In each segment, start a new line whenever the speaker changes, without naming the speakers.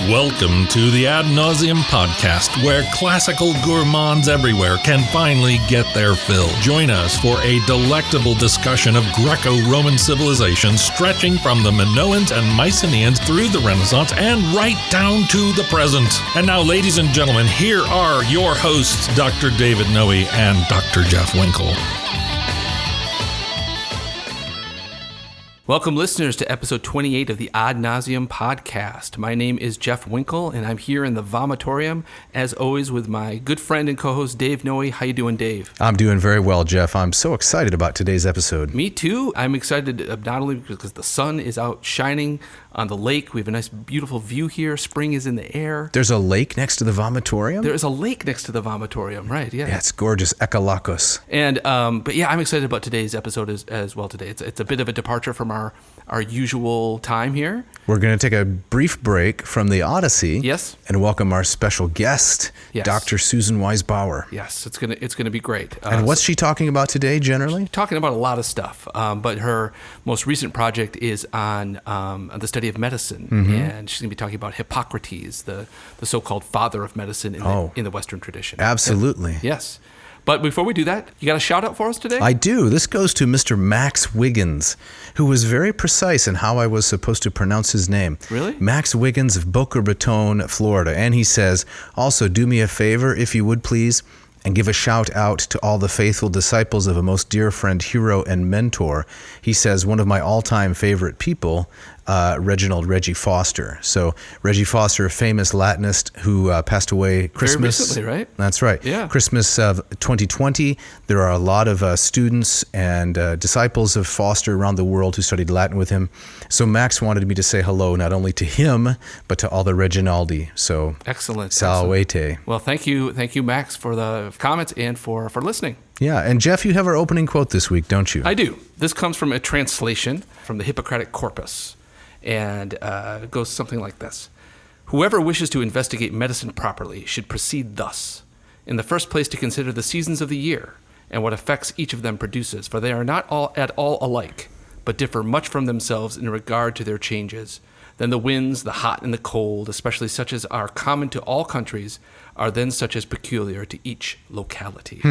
Welcome to the Ad Nauseam podcast, where classical gourmands everywhere can finally get their fill. Join us for a delectable discussion of Greco-Roman civilization stretching from the Minoans and Mycenaeans through the Renaissance and right down to the present. And now, ladies and gentlemen, here are your hosts, Dr. David Noe and Dr. Jeff Winkle.
Welcome, listeners, to episode 28 of the Ad Nauseam podcast. My name is Jeff Winkle, and I'm here in the vomitorium, as always, with my good friend and co-host, Dave Noe. How you doing, Dave?
I'm doing very well, Jeff. I'm so excited about today's episode.
Me too. I'm excited not only because the sun is out shining on the lake. We have a nice, beautiful view here. Spring is in the air.
There's a lake next to the vomitorium?
There is a lake next to the vomitorium, right? Yeah.
Yeah, it's gorgeous. Ekalakos.
And but yeah, I'm excited about today's episode as well today. It's a bit of a departure from our usual time here.
We're going to take a brief break from the Odyssey.
Yes.
And welcome our special guest,
yes.
Dr. Susan Wise Bauer.
Yes, it's gonna be great.
And what's she talking about today, generally?
Talking about a lot of stuff, but her most recent project is on the study of medicine, and she's going to be talking about Hippocrates, the so-called father of medicine in the Western tradition.
Absolutely.
Yes. But before we do that, you got a shout out for us today?
I do. This goes to Mr. Max Wiggins, who was very precise in how I was supposed to pronounce his name.
Really?
Max Wiggins of Boca Raton, Florida. And he says, also, do me a favor, if you would please, and give a shout out to all the faithful disciples of a most dear friend, hero, and mentor. He says, one of my all-time favorite people, Reggie Foster. So Reggie Foster, a famous Latinist who passed away Christmas.
Very recently, right?
That's right.
Yeah.
Christmas of 2020. There are a lot of students and disciples of Foster around the world who studied Latin with him. So Max wanted me to say hello not only to him, but to all the Reginaldi. So
excellent.
Salvete.
Well, thank you, Max, for the comments and for listening.
Yeah, and Jeff, you have our opening quote this week, don't you?
I do. This comes from a translation from the Hippocratic Corpus. And it goes something like this. Whoever wishes to investigate medicine properly should proceed thus. In the first place, to consider the seasons of the year and what effects each of them produces, for they are not at all alike, but differ much from themselves in regard to their changes. Then the winds, the hot and the cold, especially such as are common to all countries, are then such as peculiar to each locality.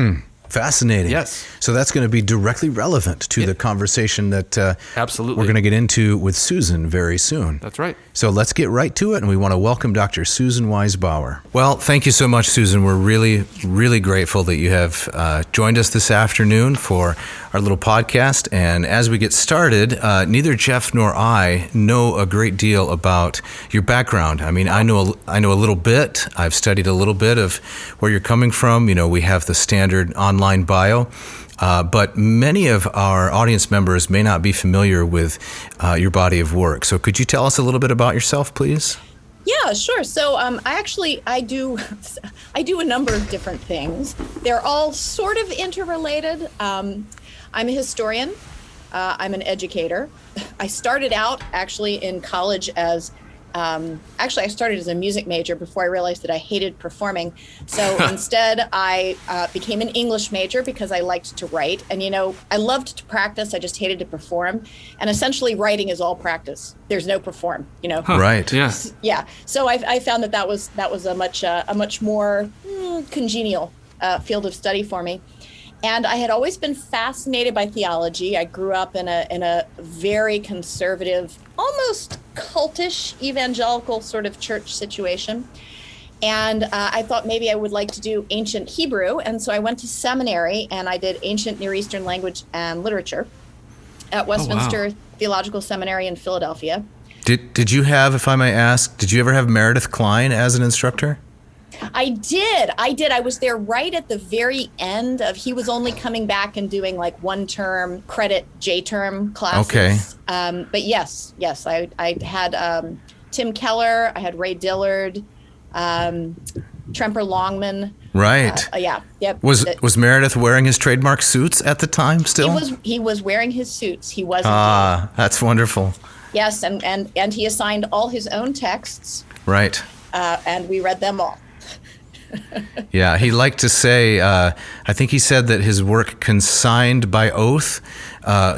Fascinating.
Yes.
So that's going to be directly relevant to the conversation that
absolutely
we're going to get into with Susan very soon.
That's right.
So let's get right to it, and we want to welcome Dr. Susan Wise Bauer. Well, thank you so much, Susan. We're really, really grateful that you have joined us this afternoon for our little podcast. And as we get started, neither Jeff nor I know a great deal about your background. I mean, I know a little bit. I've studied a little bit of where you're coming from. You know, we have the standard online bio, but many of our audience members may not be familiar with your body of work. So could you tell us a little bit about yourself, please?
Yeah, sure. So I do a number of different things. They're all sort of interrelated. I'm a historian. I'm an educator. I started out actually in college as I started as a music major before I realized that I hated performing. So instead, I became an English major because I liked to write. And, I loved to practice. I just hated to perform. And essentially, writing is all practice. There's no perform,
Right.
Yeah.
Yeah. So I found that was a much more congenial field of study for me. And I had always been fascinated by theology. I grew up in a very conservative, almost cultish, evangelical sort of church situation. And I thought maybe I would like to do ancient Hebrew. And so I went to seminary and I did ancient Near Eastern language and literature at Westminster Theological Seminary in Philadelphia.
Did you have, if I may ask, did you ever have Meredith Klein as an instructor?
I did. I was there right at the very end of, he was only coming back and doing like 1-term credit J-term classes.
Okay.
But yes, I had Tim Keller, I had Ray Dillard, Tremper Longman.
Right.
Yep.
Was Meredith wearing his trademark suits at the time still?
He was wearing his suits. He was.
That's wonderful.
Yes, and he assigned all his own texts.
Right.
And we read them all.
Yeah, he liked to say, I think he said that his work Consigned by Oath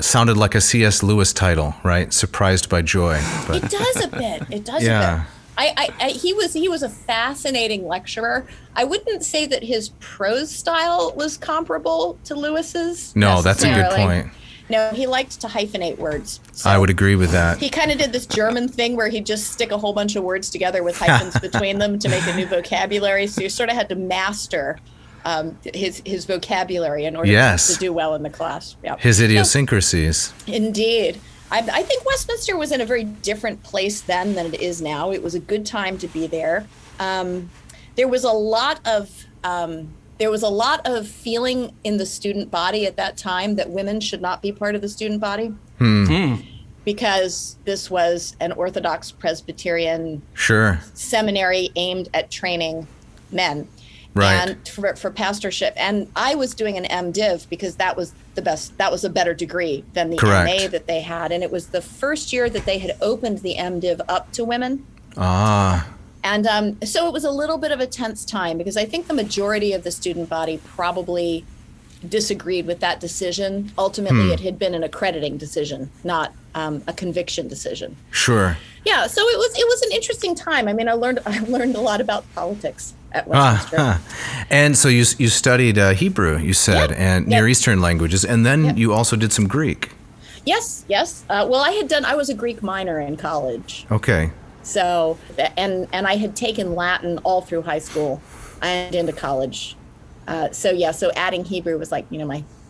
sounded like a C.S. Lewis title, right? Surprised by Joy.
But it does a bit.
Yeah.
He was a fascinating lecturer. I wouldn't say that his prose style was comparable to Lewis's.
No, that's a good point.
No, he liked to hyphenate words. So
I would agree with that.
he kind of did this German thing where he'd just stick a whole bunch of words together with hyphens between them to make a new vocabulary. So you sort of had to master his vocabulary in order to do well in the class. Yep.
His idiosyncrasies.
Indeed. I think Westminster was in a very different place then than it is now. It was a good time to be there. There was a lot of feeling in the student body at that time that women should not be part of the student body. Because this was an Orthodox Presbyterian seminary aimed at training men.
Right.
And for pastorship. And I was doing an MDiv because that was the best. That was a better degree than the MA that they had. And it was the first year that they had opened the MDiv up to women. And so it was a little bit of a tense time because I think the majority of the student body probably disagreed with that decision. Ultimately, it had been an accrediting decision, not a conviction decision.
Sure.
Yeah, so it was an interesting time. I mean, I learned a lot about politics at Westminster.
And so you studied Hebrew, you said, and Near Eastern languages, and then you also did some Greek.
Yes. Well, I was a Greek minor in college.
Okay.
So, and I had taken Latin all through high school and into college. So adding Hebrew was like,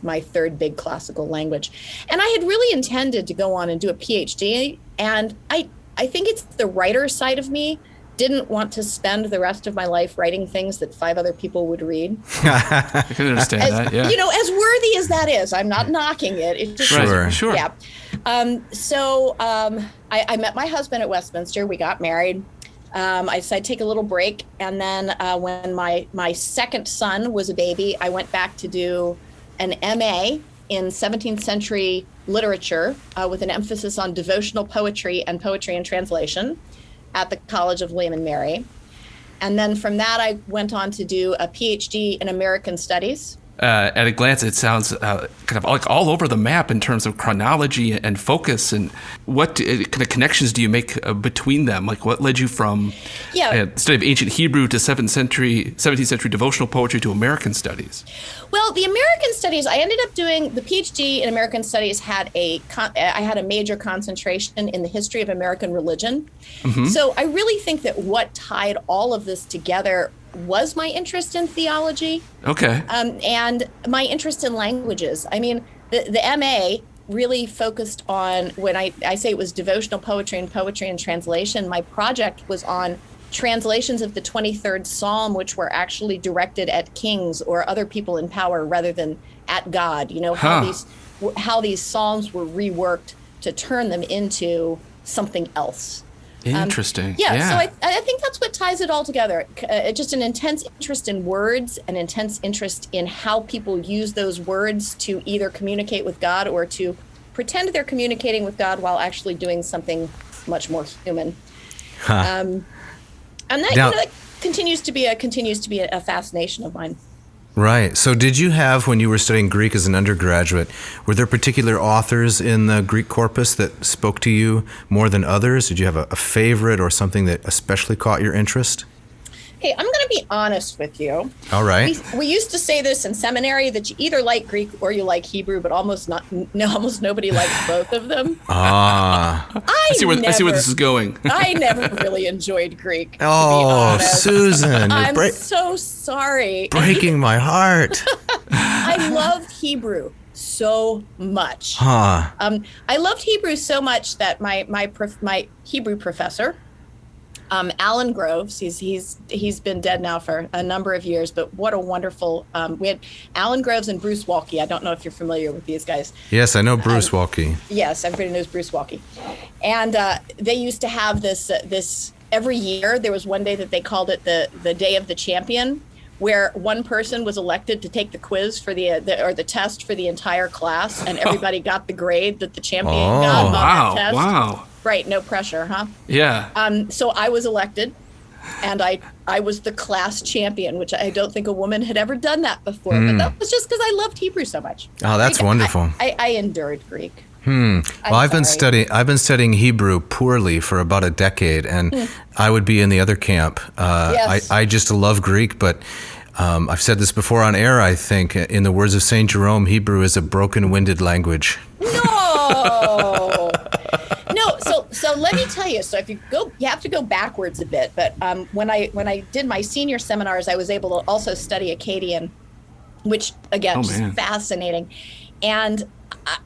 my third big classical language. And I had really intended to go on and do a PhD. And I think it's the writer side of me didn't want to spend the rest of my life writing things that 5 other people would read.
I can understand that, yeah.
As worthy as that is, I'm not knocking it. It's just,
Sure.
Yeah. I met my husband at Westminster. We got married. I decided to take a little break. And then when my second son was a baby, I went back to do an MA in 17th century literature with an emphasis on devotional poetry and poetry and translation at the College of William and Mary. And then from that, I went on to do a PhD in American Studies.
At a glance, it sounds kind of like all over the map in terms of chronology and focus. And what kind of connections do you make between them? Like, what led you from study of ancient Hebrew to 17th century devotional poetry to American Studies?
Well, the American Studies, I ended up doing the PhD in American Studies. I had a major concentration in the history of American religion. Mm-hmm. So I really think that what tied all of this together was my interest in theology.
Okay.
And my interest in languages. I mean, the MA really focused on, when I say it was devotional poetry and translation, my project was on translations of the 23rd Psalm, which were actually directed at kings or other people in power rather than at God. How these Psalms were reworked to turn them into something else.
Interesting.
So I think that's what ties it all together. Just an intense interest in words, an intense interest in how people use those words to either communicate with God or to pretend they're communicating with God while actually doing something much more human. And that continues to be a fascination of mine.
Right. So did you have, when you were studying Greek as an undergraduate, were there particular authors in the Greek corpus that spoke to you more than others? Did you have a favorite or something that especially caught your interest?
Hey, I'm going to be honest with you.
All right.
We used to say this in seminary, that you either like Greek or you like Hebrew, but almost nobody likes both of them.
I see where this is going.
I never really enjoyed Greek.
Oh, Susan,
I'm so sorry.
Breaking my heart.
I loved Hebrew so much.
I
loved Hebrew so much that my Hebrew professor, Alan Groves, he's been dead now for a number of years, but what a wonderful, we had Alan Groves and Bruce Walke. I don't know if you're familiar with these guys.
Yes, I know Bruce Walke.
Yes, everybody knows Bruce Walke. And they used to have this every year. There was one day that they called it the Day of the Champion, where one person was elected to take the quiz for the test for the entire class, and everybody got the grade that the champion got on that test.
Wow.
Right, no pressure, huh?
Yeah.
So I was elected, and I was the class champion, which I don't think a woman had ever done that before. But that was just because I loved Hebrew so much.
Oh, that's wonderful.
I endured Greek.
Well, I've been studying Hebrew poorly for about a decade, and I would be in the other camp.
Yes.
I just love Greek, but I've said this before on air. I think, in the words of Saint Jerome, Hebrew is a broken-winded language.
No. No. So let me tell you. So if you have to go backwards a bit. But when I did my senior seminars, I was able to also study Akkadian, which again, just fascinating, and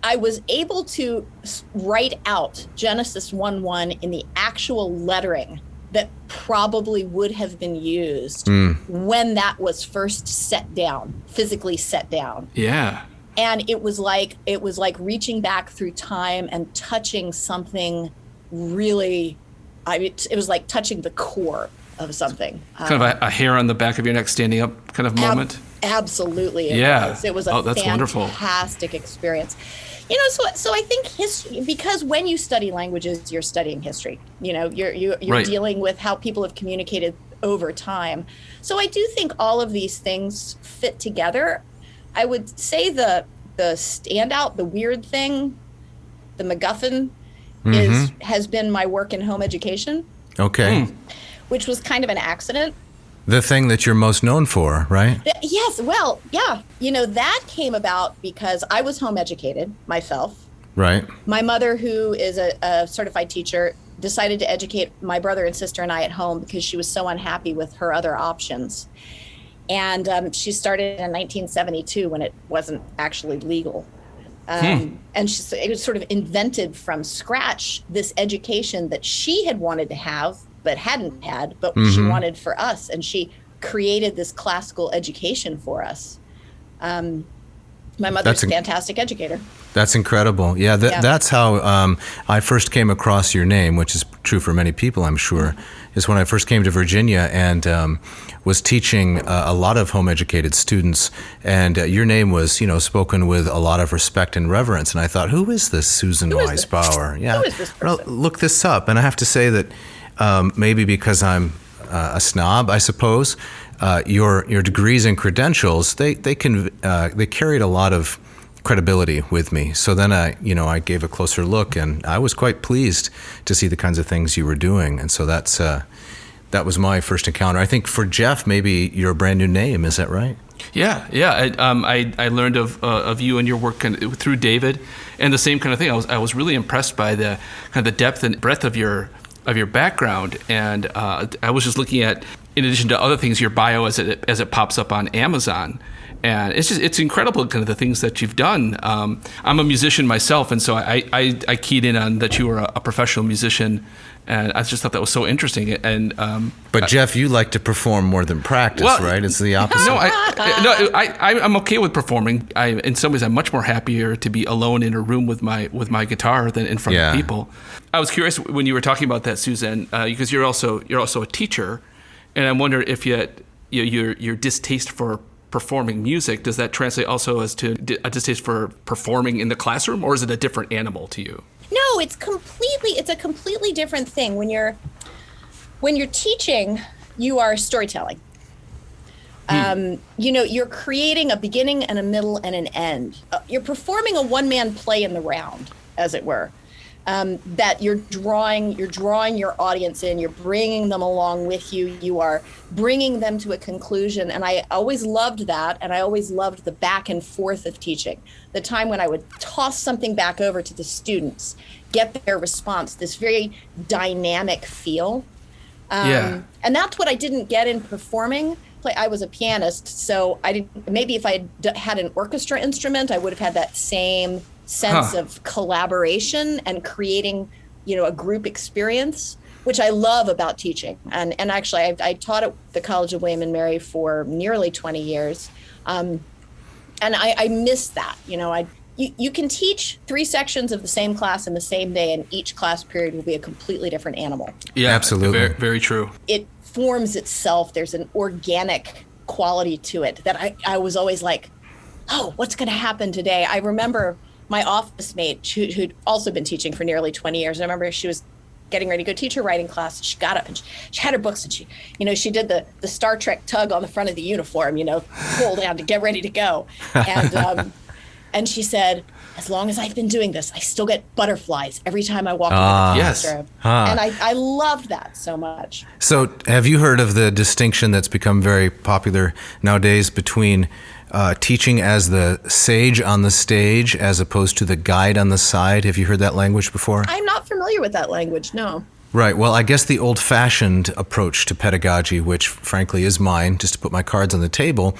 I was able to write out Genesis 1:1 in the actual lettering that probably would have been used when that was first physically set down.
Yeah.
And it was like reaching back through time and touching something really, it was like touching the core of something.
Kind of a hair on the back of your neck standing up kind of moment.
Absolutely. It was a
that's wonderful.
Fantastic experience. So I think history, because when you study languages, you're studying history. You're
Right.
dealing with how people have communicated over time. So I do think all of these things fit together. I would say the standout, the weird thing, the MacGuffin has been my work in home education.
Okay.
Which was kind of an accident.
The thing that you're most known for, right?
Yes. Well, yeah. That came about because I was home educated myself.
Right.
My mother, who is a certified teacher, decided to educate my brother and sister and I at home because she was so unhappy with her other options. And she started in 1972 when it wasn't actually legal. And it was sort of invented from scratch, this education that she had wanted to have but hadn't had, but she wanted for us. And she created this classical education for us. My mother's a fantastic educator.
That's incredible. Yeah, that's how I first came across your name, which is true for many people, I'm sure, is when I first came to Virginia and was teaching a lot of home-educated students. And your name was, spoken with a lot of respect and reverence. And I thought, who is this Susan Wise Bauer? Yeah,
who is this person?
Well, look this up. And I have to say that maybe because I'm a snob, I suppose, your degrees and credentials, they carried a lot of credibility with me. So then I gave a closer look, and I was quite pleased to see the kinds of things you were doing. And so that was my first encounter. I think for Jeff, maybe you're a brand new name. Is that right?
Yeah. I learned of you and your work through David, and the same kind of thing. I was really impressed by the kind of the depth and breadth of your background, and I was just looking at, in addition to other things, your bio as it pops up on Amazon, and it's incredible kind of the things that you've done. I'm a musician myself, and so I keyed in on that you were a professional musician, and I just thought that was so interesting. And
but Jeff, you like to perform more than practice, right? It's the opposite.
No, I'm okay with performing. In some ways, I'm much more happier to be alone in a room with my guitar than in front of people. I was curious when you were talking about that, Susan, because you're also a teacher, and I wonder if your distaste for performing music, does that translate also as to a distaste for performing in the classroom, or is it a different animal to you?
No, it's a completely different thing. When you're teaching, you are storytelling. You're creating a beginning and a middle and an end. You're performing a one-man play in the round, as it were. That you're drawing your audience in, you're bringing them along with you, you are bringing them to a conclusion. And I always loved that, and I always loved the back and forth of teaching. The time when I would toss something back over to the students, get their response, this very dynamic feel. And that's what I didn't get in performing. I was a pianist, so maybe if I had an orchestra instrument, I would have had that same sense of collaboration and creating, a group experience, which I love about teaching. And actually, I taught at the College of William and Mary for nearly 20 years. And I miss that. You can teach 3 sections of the same class in the same day, and each class period will be a completely different animal.
Yeah,
absolutely.
Very, very true.
It forms itself. There's an organic quality to it that I was always like, oh, what's going to happen today? I remember my office mate, who'd also been teaching for nearly 20 years. I remember she was getting ready to go teach her writing class. She got up and she had her books, and she did the Star Trek tug on the front of the uniform, pull down to get ready to go. And And she said, as long as I've been doing this, I still get butterflies every time I walk into the classroom. And I loved that so much.
So have you heard of the distinction that's become very popular nowadays between teaching as the sage on the stage as opposed to the guide on the side? Have you heard that language before?
I'm not familiar with that language, no.
Right. Well, I guess the old-fashioned approach to pedagogy, which frankly is mine, just to put my cards on the table,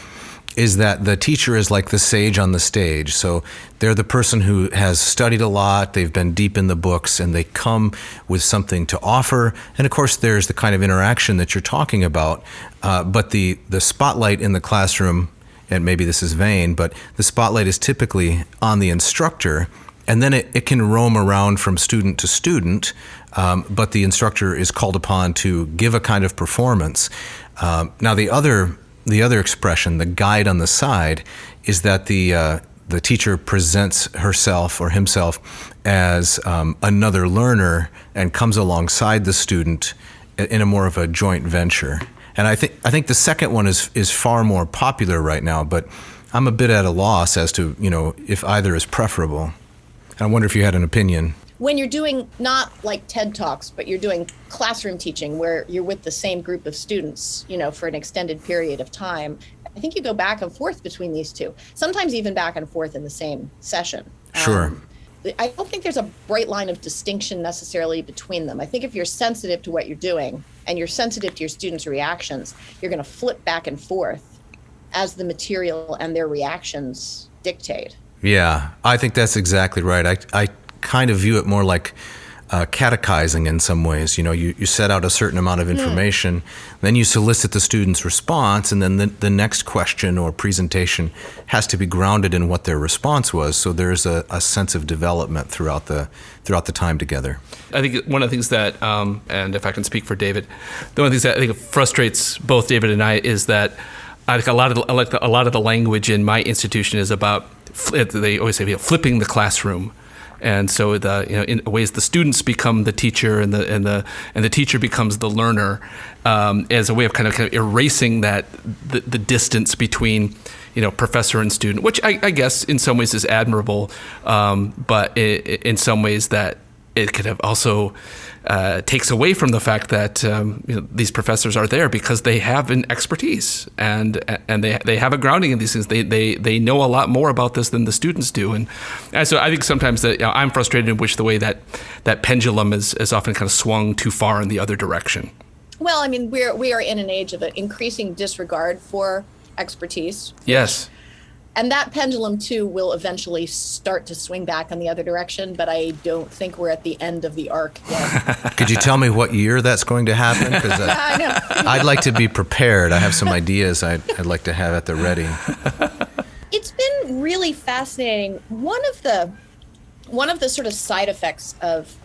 is that the teacher is like the sage on the stage. So they're the person who has studied a lot, they've been deep in the books, and they come with something to offer. And of course, there's the kind of interaction that you're talking about. But the spotlight in the classroom, and maybe this is vain, but the spotlight is typically on the instructor, and then it can roam around from student to student, but the instructor is called upon to give a kind of performance. Now, the other expression, the guide on the side, is that the teacher presents herself or himself as another learner and comes alongside the student in a more of a joint venture. And I think the second one is far more popular right now, but I'm a bit at a loss as to, if either is preferable. I wonder if you had an opinion.
When you're doing not like TED Talks, but you're doing classroom teaching where you're with the same group of students, for an extended period of time, I think you go back and forth between these two, sometimes even back and forth in the same session.
Sure.
I don't think there's a bright line of distinction necessarily between them. I think if you're sensitive to what you're doing and you're sensitive to your students' reactions, you're going to flip back and forth as the material and their reactions dictate.
Yeah, I think that's exactly right. I kind of view it more like catechizing in some ways. You set out a certain amount of information, then you solicit the student's response, and then the next question or presentation has to be grounded in what their response was. So there's a sense of development throughout the time together.
I think one of the things that, and if I can speak for David, the one of the things that I think frustrates both David and I is that I think a lot of the language in my institution is about, they always say, flipping the classroom. And so in ways the students become the teacher and the teacher becomes the learner, as a way of kind of erasing that the distance between professor and student, which I guess in some ways is admirable, but in some ways that it could have also takes away from the fact that these professors are there because they have an expertise and they have a grounding in these things. They know a lot more about this than the students do, and so I think sometimes that I'm frustrated in which the way that pendulum is often kind of swung too far in the other direction.
Well, I mean, we are in an age of an increasing disregard for expertise.
Yes.
And that pendulum, too, will eventually start to swing back in the other direction, but I don't think we're at the end of the arc yet.
Could you tell me what year that's going to happen? Because
I know.
I'd like to be prepared. I have some ideas I'd like to have at the ready.
It's been really fascinating. One of the sort of side effects of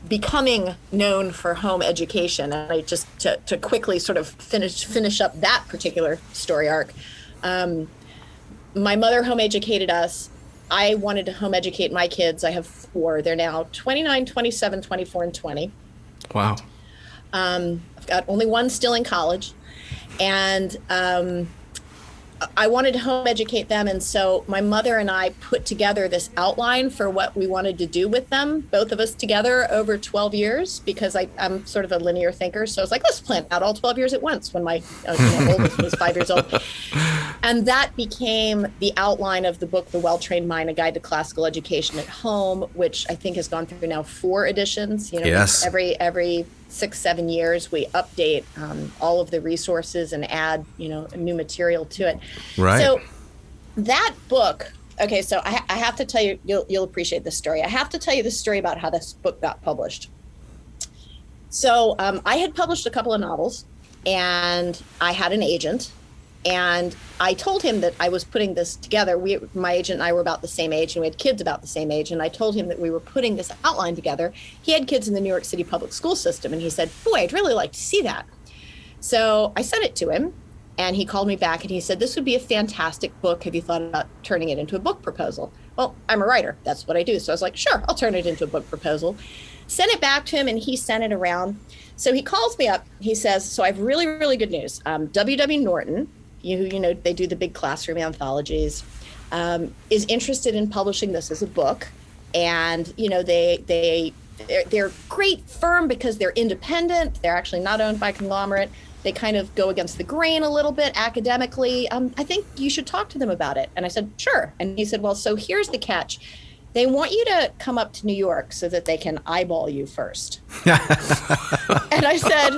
becoming known for home education, and I just to quickly sort of finish up that particular story arc. My mother home educated us. I wanted to home educate my kids. I have 4. They're now 29, 27, 24, and 20.
Wow.
I've got only one still in college. And I wanted to home educate them. And so my mother and I put together this outline for what we wanted to do with them, both of us together over 12 years, because I'm sort of a linear thinker. So I was like, let's plan out all 12 years at once when my oldest was 5 years old. And that became the outline of the book, The Well-Trained Mind, A Guide to Classical Education at Home, which I think has gone through now 4 editions.
Yes.
Every 6-7 years, we update all of the resources and add, new material to it.
Right.
So that book, okay, so I have to tell you, you'll appreciate this story. I have to tell you the story about how this book got published. So I had published a couple of novels, and I had an agent. And I told him that I was putting this together. My agent and I were about the same age, and we had kids about the same age. And I told him that we were putting this outline together. He had kids in the New York City public school system, and he said, boy, I'd really like to see that. So I sent it to him, and he called me back, and he said, this would be a fantastic book. Have you thought about turning it into a book proposal? Well, I'm a writer. That's what I do. So I was like, sure, I'll turn it into a book proposal. Sent it back to him, and he sent it around. So he calls me up. He says, so I have really, really good news. W.W. Norton, they do the big classroom anthologies. is interested in publishing this as a book. And, they're a great firm because they're independent. They're actually not owned by a conglomerate. They kind of go against the grain a little bit academically. I think you should talk to them about it. And I said, sure. And he said, well, so here's the catch. They want you to come up to New York so that they can eyeball you first. And I said,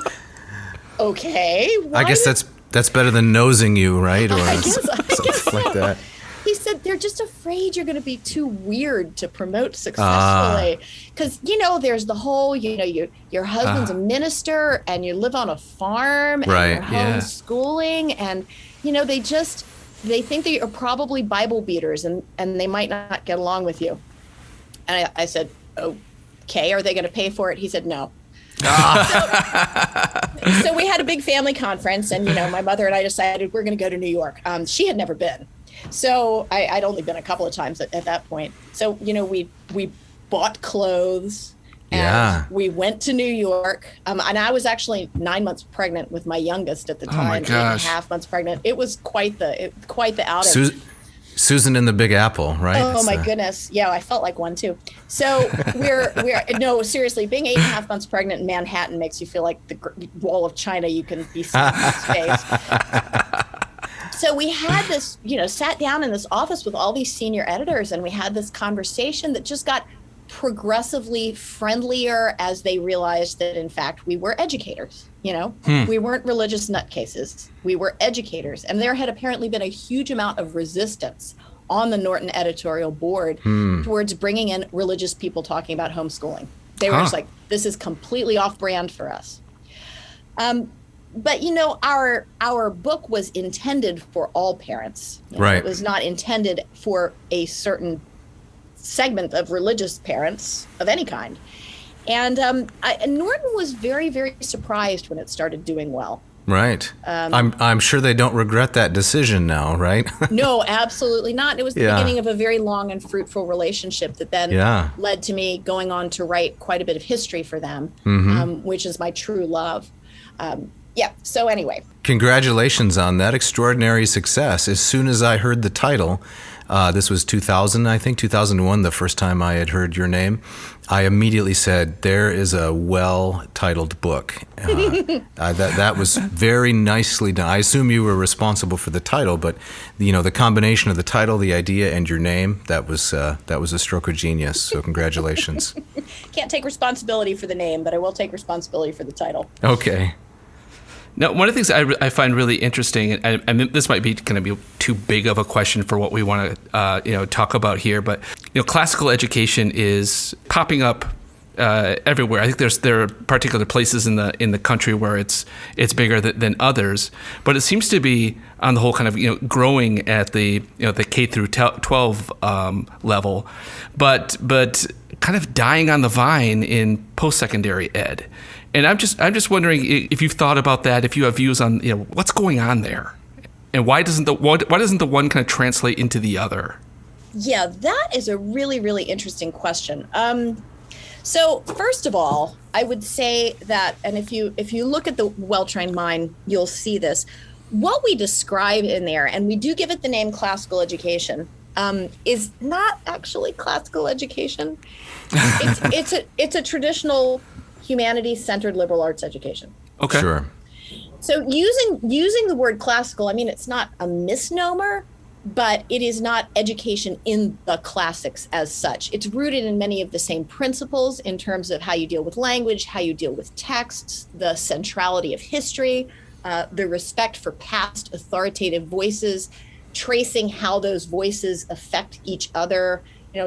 okay.
I guess that's better than nosing you, right? Or
I guess
something like that.
He said they're just afraid you're going to be too weird to promote successfully. Because, there's the whole, your husband's a minister and you live on a farm and you're homeschooling. And, they think that you're probably Bible beaters and they might not get along with you. And I said, okay, are they going to pay for it? He said, no. So we had a big family conference and, my mother and I decided we're going to go to New York. She had never been. So I'd only been a couple of times at that point. So, we bought clothes and we went to New York. And I was actually 9 months pregnant with my youngest at the time.
Oh my gosh.
8.5 months pregnant. It was quite the outing.
Susan in the Big Apple, right?
Oh my goodness. Yeah, I felt like one too. So no, seriously, being 8.5 months pregnant in Manhattan makes you feel like the wall of China you can be seeing in space. So we had this, sat down in this office with all these senior editors and we had this conversation that just got progressively friendlier as they realized that, in fact, we were educators. We weren't religious nutcases. We were educators. And there had apparently been a huge amount of resistance on the Norton editorial board towards bringing in religious people talking about homeschooling. They were just like, this is completely off brand for us. But, our book was intended for all parents.
Right.
It was not intended for a certain segment of religious parents of any kind. And Norton was very, very surprised when it started doing well.
Right. I'm sure they don't regret that decision now, right?
No, absolutely not. It was the beginning of a very long and fruitful relationship that then led to me going on to write quite a bit of history for them, which is my true love. So anyway.
Congratulations on that extraordinary success. As soon as I heard the title, this was 2000, I think, 2001, the first time I had heard your name, I immediately said, there is a well-titled book. That was very nicely done. I assume you were responsible for the title, but the combination of the title, the idea, and your name, that was a stroke of genius. So congratulations.
Can't take responsibility for the name, but I will take responsibility for the title.
Okay.
Now, one of the things I find really interesting, and this might be going to be too big of a question for what we want to talk about here, but classical education is popping up everywhere. I think there are particular places in the country where it's bigger than others, but it seems to be on the whole kind of growing at the the K through 12 level, but kind of dying on the vine in post-secondary ed. And I'm just wondering if you've thought about that, if you have views on what's going on there, and why doesn't the one kind of translate into the other?
Yeah, that is a really, really interesting question. So first of all, I would say that, and if you look at the well-trained mind, you'll see this. What we describe in there, and we do give it the name classical education, is not actually classical education. It's a traditional humanities-centered liberal arts education.
Okay.
Sure.
So using the word classical, I mean, it's not a misnomer, but it is not education in the classics as such. It's rooted in many of the same principles in terms of how you deal with language, how you deal with texts, the centrality of history, the respect for past authoritative voices, tracing how those voices affect each other,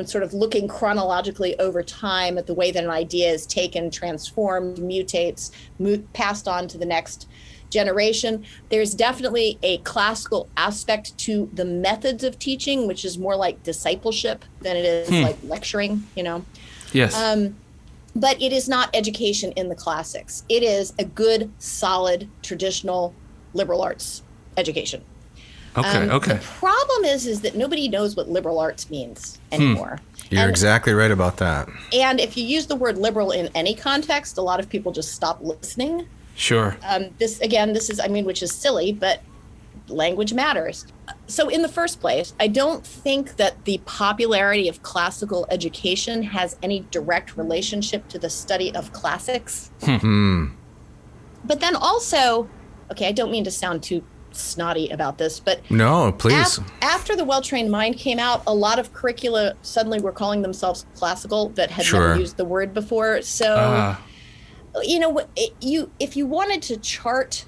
sort of looking chronologically over time at the way that an idea is taken, transformed, mutates, passed on to the next generation. There's definitely a classical aspect to the methods of teaching, which is more like discipleship than it is like lecturing,
Yes.
But it is not education in the classics. It is a good, solid, traditional liberal arts education.
Okay.
The problem is that nobody knows what liberal arts means anymore.
You're exactly right about that.
And if you use the word liberal in any context, a lot of people just stop listening.
Sure.
This is, which is silly, but language matters. So in the first place, I don't think that the popularity of classical education has any direct relationship to the study of classics. But then also, okay, I don't mean to sound too snotty about this, but
no, please.
After The Well-Trained Mind came out, a lot of curricula suddenly were calling themselves classical that had never used the word before. So, if you wanted to chart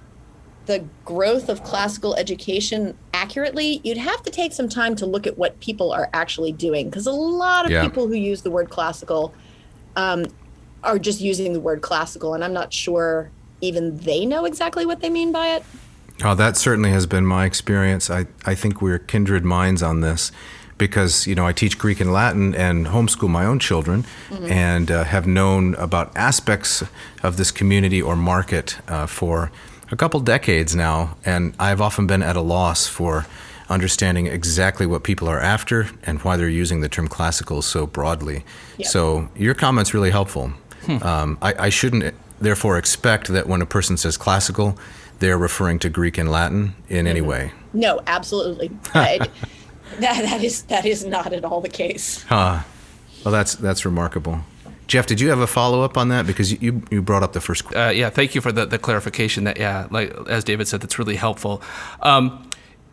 the growth of classical education accurately, you'd have to take some time to look at what people are actually doing, because a lot of people who use the word classical are just using the word classical, and I'm not sure even they know exactly what they mean by it.
Oh, that certainly has been my experience. I think we're kindred minds on this because, I teach Greek and Latin and homeschool my own children and have known about aspects of this community or market for a couple decades now. And I've often been at a loss for understanding exactly what people are after and why they're using the term classical so broadly. Yeah. So your comment's really helpful. I shouldn't therefore expect that when a person says classical, they're referring to Greek and Latin in any way.
No, absolutely. That is not at all the case.
Well, that's remarkable. Jeff, did you have a follow-up on that? Because you brought up the first question.
Yeah, thank you for the clarification. That like as David said, that's really helpful.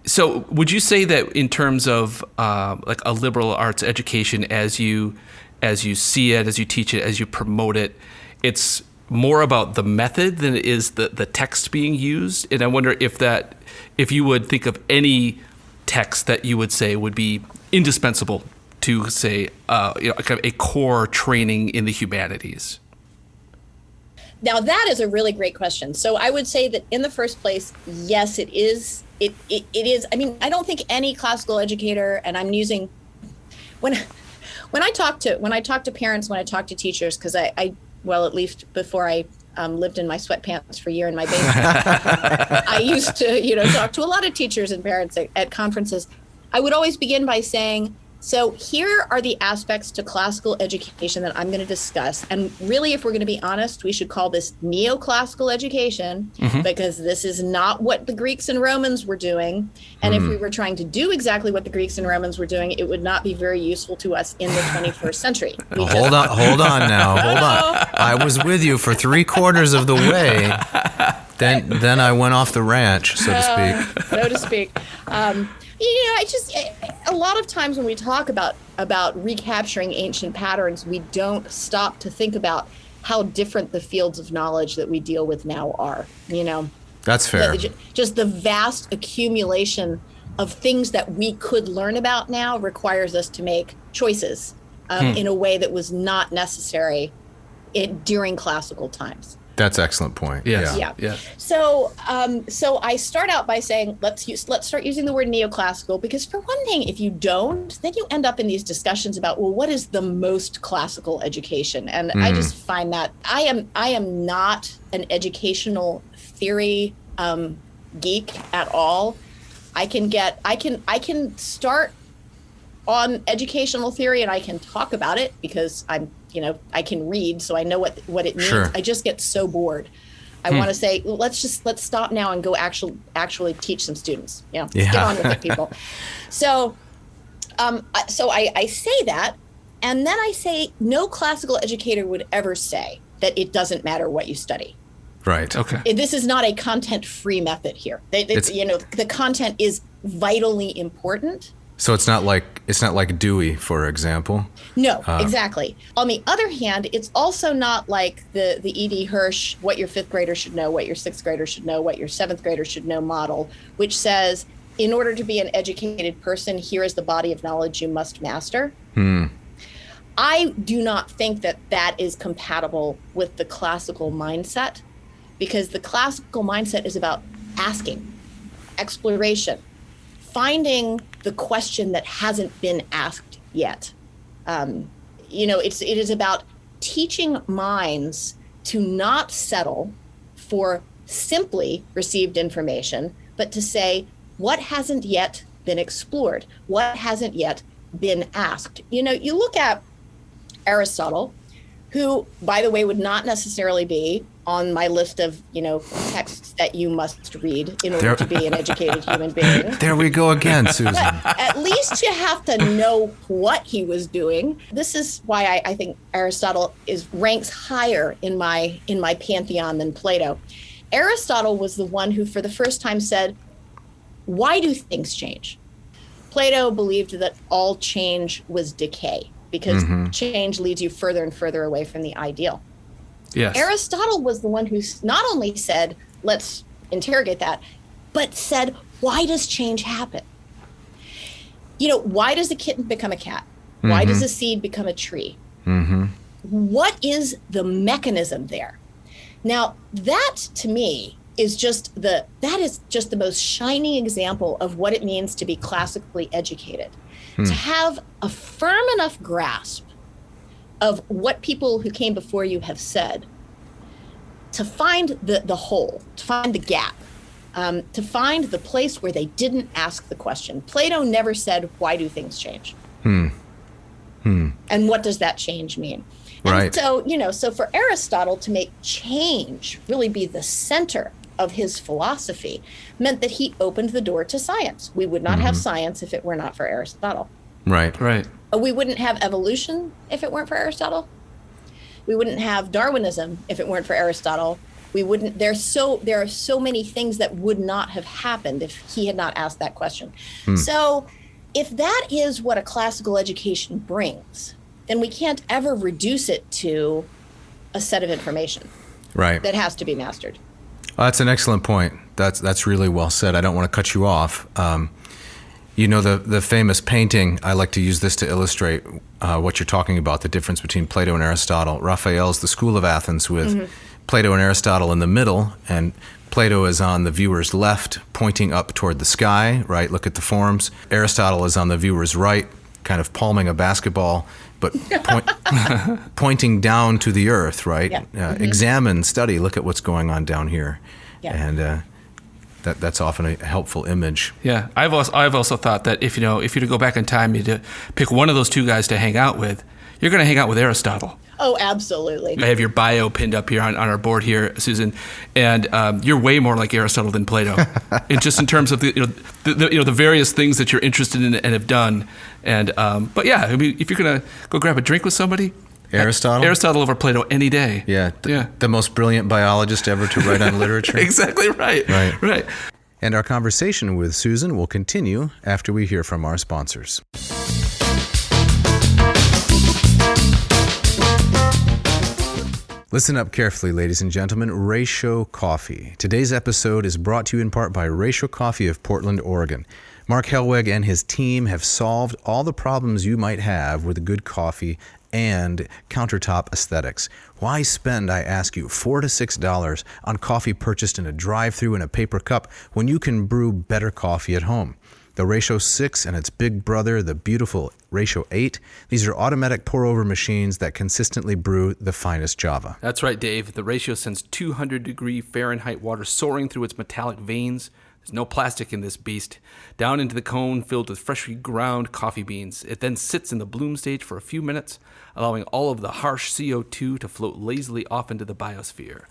So would you say that in terms of like a liberal arts education, as you see it, as you teach it, as you promote it, it's more about the method than it is the text being used? And I wonder if you would think of any text that you would say would be indispensable to say kind of a core training in the humanities.
Now that is a really great question. So I would say that in the first place, yes, it is. It is. I mean, I don't think any classical educator, and I'm using when I talk to parents, when I talk to teachers, because I at least before I lived in my sweatpants for a year in my basement, I used to, talk to a lot of teachers and parents at conferences. I would always begin by saying, so here are the aspects to classical education that I'm going to discuss. And really, if we're going to be honest, we should call this neoclassical education, because this is not what the Greeks and Romans were doing. And if we were trying to do exactly what the Greeks and Romans were doing, it would not be very useful to us in the 21st century.
Hold on now. I was with you for 3/4 of the way. Then I went off the ranch, so to speak. A lot of times when we talk about recapturing ancient patterns, we don't stop to think about how different the fields of knowledge that we deal with now are. That's fair.
Just the vast accumulation of things that we could learn about now requires us to make choices in a way that was not necessary during classical times.
That's an excellent point.
Yes.
Yeah. So I start out by saying, let's start using the word neoclassical, because for one thing, if you don't, then you end up in these discussions about, well, what is the most classical education? And I just find that I am not an educational theory geek at all. I can start on educational theory and I can talk about it because I can read, so I know what it means. Sure. I just get so bored. I want to say, let's stop now and go actually teach some students. Get on with it, people. So I say that, and then I say no classical educator would ever say that it doesn't matter what you study.
Right. Okay.
This is not a content-free method here. The content is vitally important.
So it's not like Dewey, for example.
No, exactly. On the other hand, it's also not like the E.D. Hirsch, what your 5th grader should know, what your 6th grader should know, what your 7th grader should know model, which says, in order to be an educated person, here is the body of knowledge you must master. I do not think that is compatible with the classical mindset, because the classical mindset is about asking, exploration, finding the question that hasn't been asked yet. It is about teaching minds to not settle for simply received information, but to say, what hasn't yet been explored? What hasn't yet been asked? You look at Aristotle, who, by the way, would not necessarily be on my list of, texts that you must read in order to be an educated human being.
There we go again, Susan.
But at least you have to know what he was doing. This is why I think Aristotle ranks higher in my pantheon than Plato. Aristotle was the one who, for the first time, said, "Why do things change?" Plato believed that all change was decay, because change leads you further and further away from the ideal.
Yes.
Aristotle was the one who not only said, let's interrogate that, but said, why does change happen? Why does a kitten become a cat? Why does a seed become a tree? What is the mechanism there? Now, that to me is just the most shining example of what it means to be classically educated. To have a firm enough grasp of what people who came before you have said, to find the hole, to find the gap, to find the place where they didn't ask the question. Plato never said, why do things change? And what does that change mean?
Right.
And so for Aristotle to make change really be the center of his philosophy meant that he opened the door to science. We would not have science if it were not for Aristotle.
Right.
Right.
We wouldn't have evolution if it weren't for Aristotle. We wouldn't have Darwinism if it weren't for Aristotle. There are so many things that would not have happened if he had not asked that question. So if that is what a classical education brings, then we can't ever reduce it to a set of information that has to be mastered.
That's an excellent point. That's really well said. I don't want to cut you off. The famous painting, I like to use this to illustrate what you're talking about, the difference between Plato and Aristotle. Raphael's The School of Athens with Plato and Aristotle in the middle, and Plato is on the viewer's left, pointing up toward the sky, right? Look at the forms. Aristotle is on the viewer's right, kind of palming a basketball, but pointing down to the earth, right? Yeah. Examine, study, look at what's going on down here. Yeah. And that's often a helpful image.
Yeah, I've also thought that if you're to go back in time, you to pick one of those two guys to hang out with, you're going to hang out with Aristotle.
Oh, absolutely.
I have your bio pinned up here on our board here, Susan, and you're way more like Aristotle than Plato, just in terms of the various things that you're interested in and have done. And but yeah, I mean, if you're going to go grab a drink with somebody, Aristotle over Plato any day.
Yeah, the most brilliant biologist ever to write on literature.
Exactly right. Right.
And our conversation with Susan will continue after we hear from our sponsors. Listen up carefully, ladies and gentlemen. Ratio Coffee. Today's episode is brought to you in part by Ratio Coffee of Portland, Oregon. Mark Helweg and his team have solved all the problems you might have with good coffee and countertop aesthetics. Why spend, I ask you, $4 to $6 on coffee purchased in a drive-thru in a paper cup when you can brew better coffee at home? The Ratio 6 and its big brother, the beautiful Ratio 8. These are automatic pour-over machines that consistently brew the finest Java.
That's right, Dave. The Ratio sends 200-degree Fahrenheit water soaring through its metallic veins. There's no plastic in this beast. Down into the cone filled with freshly ground coffee beans. It then sits in the bloom stage for a few minutes, allowing all of the harsh CO2 to float lazily off into the biosphere.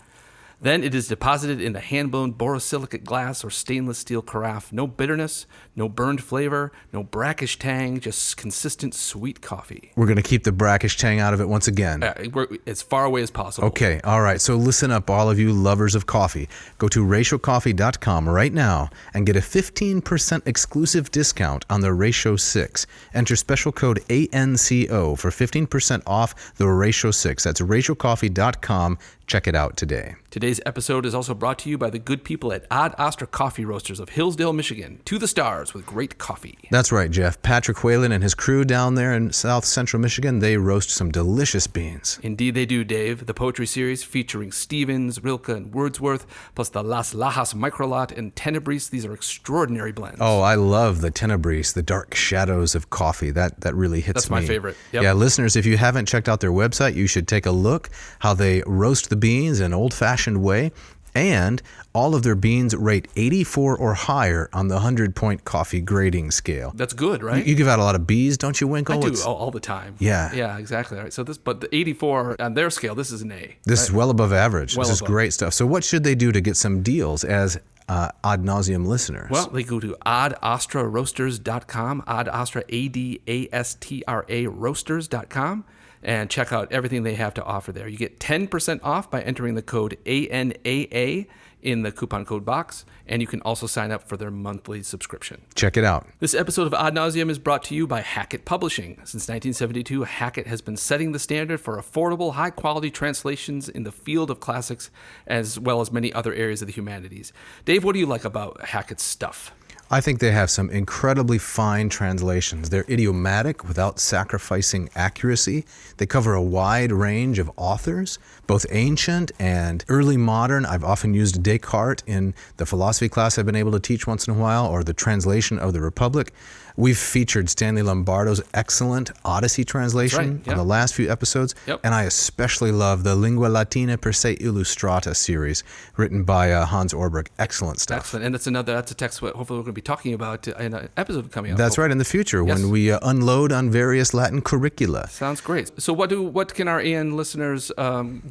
Then it is deposited in the hand-blown borosilicate glass or stainless steel carafe. No bitterness, no burned flavor, no brackish tang, just consistent sweet coffee.
We're going to keep the brackish tang out of it once again.
We're as far away as possible.
Okay, all right. So listen up, all of you lovers of coffee. Go to ratiocoffee.com right now and get a 15% exclusive discount on the Ratio 6. Enter special code ANCO for 15% off the Ratio 6. That's ratiocoffee.com. Check it out today.
Today's episode is also brought to you by the good people at Ad Astra Coffee Roasters of Hillsdale, Michigan. To the stars with great coffee.
That's right, Jeff. Patrick Whalen and his crew down there in South Central Michigan, they roast some delicious beans.
Indeed they do, Dave. The poetry series featuring Stevens, Rilke, and Wordsworth, plus the Las Lajas Microlot and Tenebris. These are extraordinary blends.
Oh, I love the Tenebris, the dark shadows of coffee. That really hits me.
That's my favorite. Yep.
Yeah, listeners, if you haven't checked out their website, you should take a look how they roast the beans in an old-fashioned way. And all of their beans rate 84 or higher on the 100-point coffee grading scale.
That's good, right?
You give out a lot of B's, don't you, Winkle?
I do all the time.
Yeah.
Yeah, exactly. All right. So but the 84 on their scale, this is an A.
This is well above average.
Well
This is
above.
great stuff. So what should they do to get some deals as Ad Nauseam listeners?
Well, they go to adastraroasters.com, adastra, A-D-A-S-T-R-A, roasters.com, and check out everything they have to offer there. You get 10% off by entering the code ANAA in the coupon code box, and you can also sign up for their monthly subscription.
Check it out.
This episode of Ad Nauseam is brought to you by Hackett Publishing. Since 1972, Hackett has been setting the standard for affordable, high-quality translations in the field of classics, as well as many other areas of the humanities. Dave, what do you like about Hackett's stuff?
I think they have some incredibly fine translations. They're idiomatic without sacrificing accuracy. They cover a wide range of authors, both ancient and early modern. I've often used Descartes in the philosophy class I've been able to teach once in a while, or the translation of the Republic. We've featured Stanley Lombardo's excellent Odyssey translation on the last few episodes, and I especially love the Lingua Latina per se illustrata series written by Hans Orberg. Excellent stuff.
Excellent, and that's a text hopefully we're going to be talking about in an episode coming up.
That's right, in the future when we unload on various Latin curricula.
Sounds great. So what can our AN listeners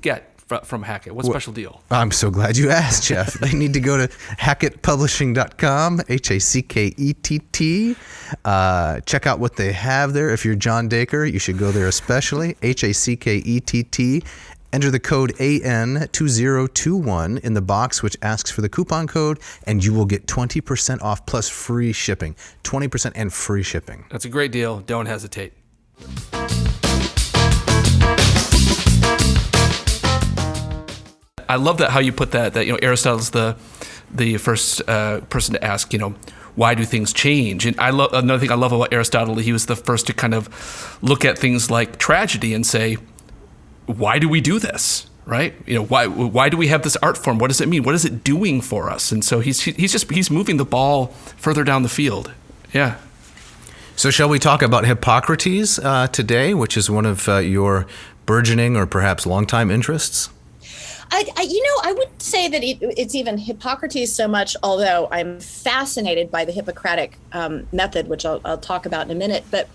get from Hackett? What special deal?
I'm so glad you asked, Jeff. They need to go to hackettpublishing.com, Hackett. Check out what they have there. If you're John Dacre, you should go there especially, Hackett. Enter the code AN2021 in the box, which asks for the coupon code, and you will get 20% off plus free shipping. 20% and free shipping.
That's a great deal. Don't hesitate. I love that how you put that Aristotle's the first person to ask, why do things change? And another thing I love about Aristotle, he was the first to kind of look at things like tragedy and say, why do we do this? Right? Why do we have this art form? What does it mean? What is it doing for us? And so he's moving the ball further down the field. Yeah.
So shall we talk about Hippocrates today, which is one of your burgeoning or perhaps longtime interests?
I wouldn't say that it's even Hippocrates so much, although I'm fascinated by the Hippocratic method, which I'll talk about in a minute. But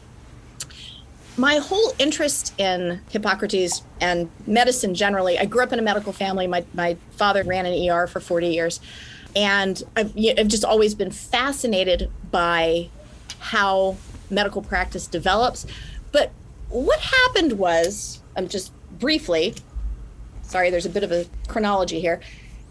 my whole interest in Hippocrates and medicine generally, I grew up in a medical family. My father ran an ER for 40 years. And I've just always been fascinated by how medical practice develops. But what happened was, just briefly, sorry, there's a bit of a chronology here.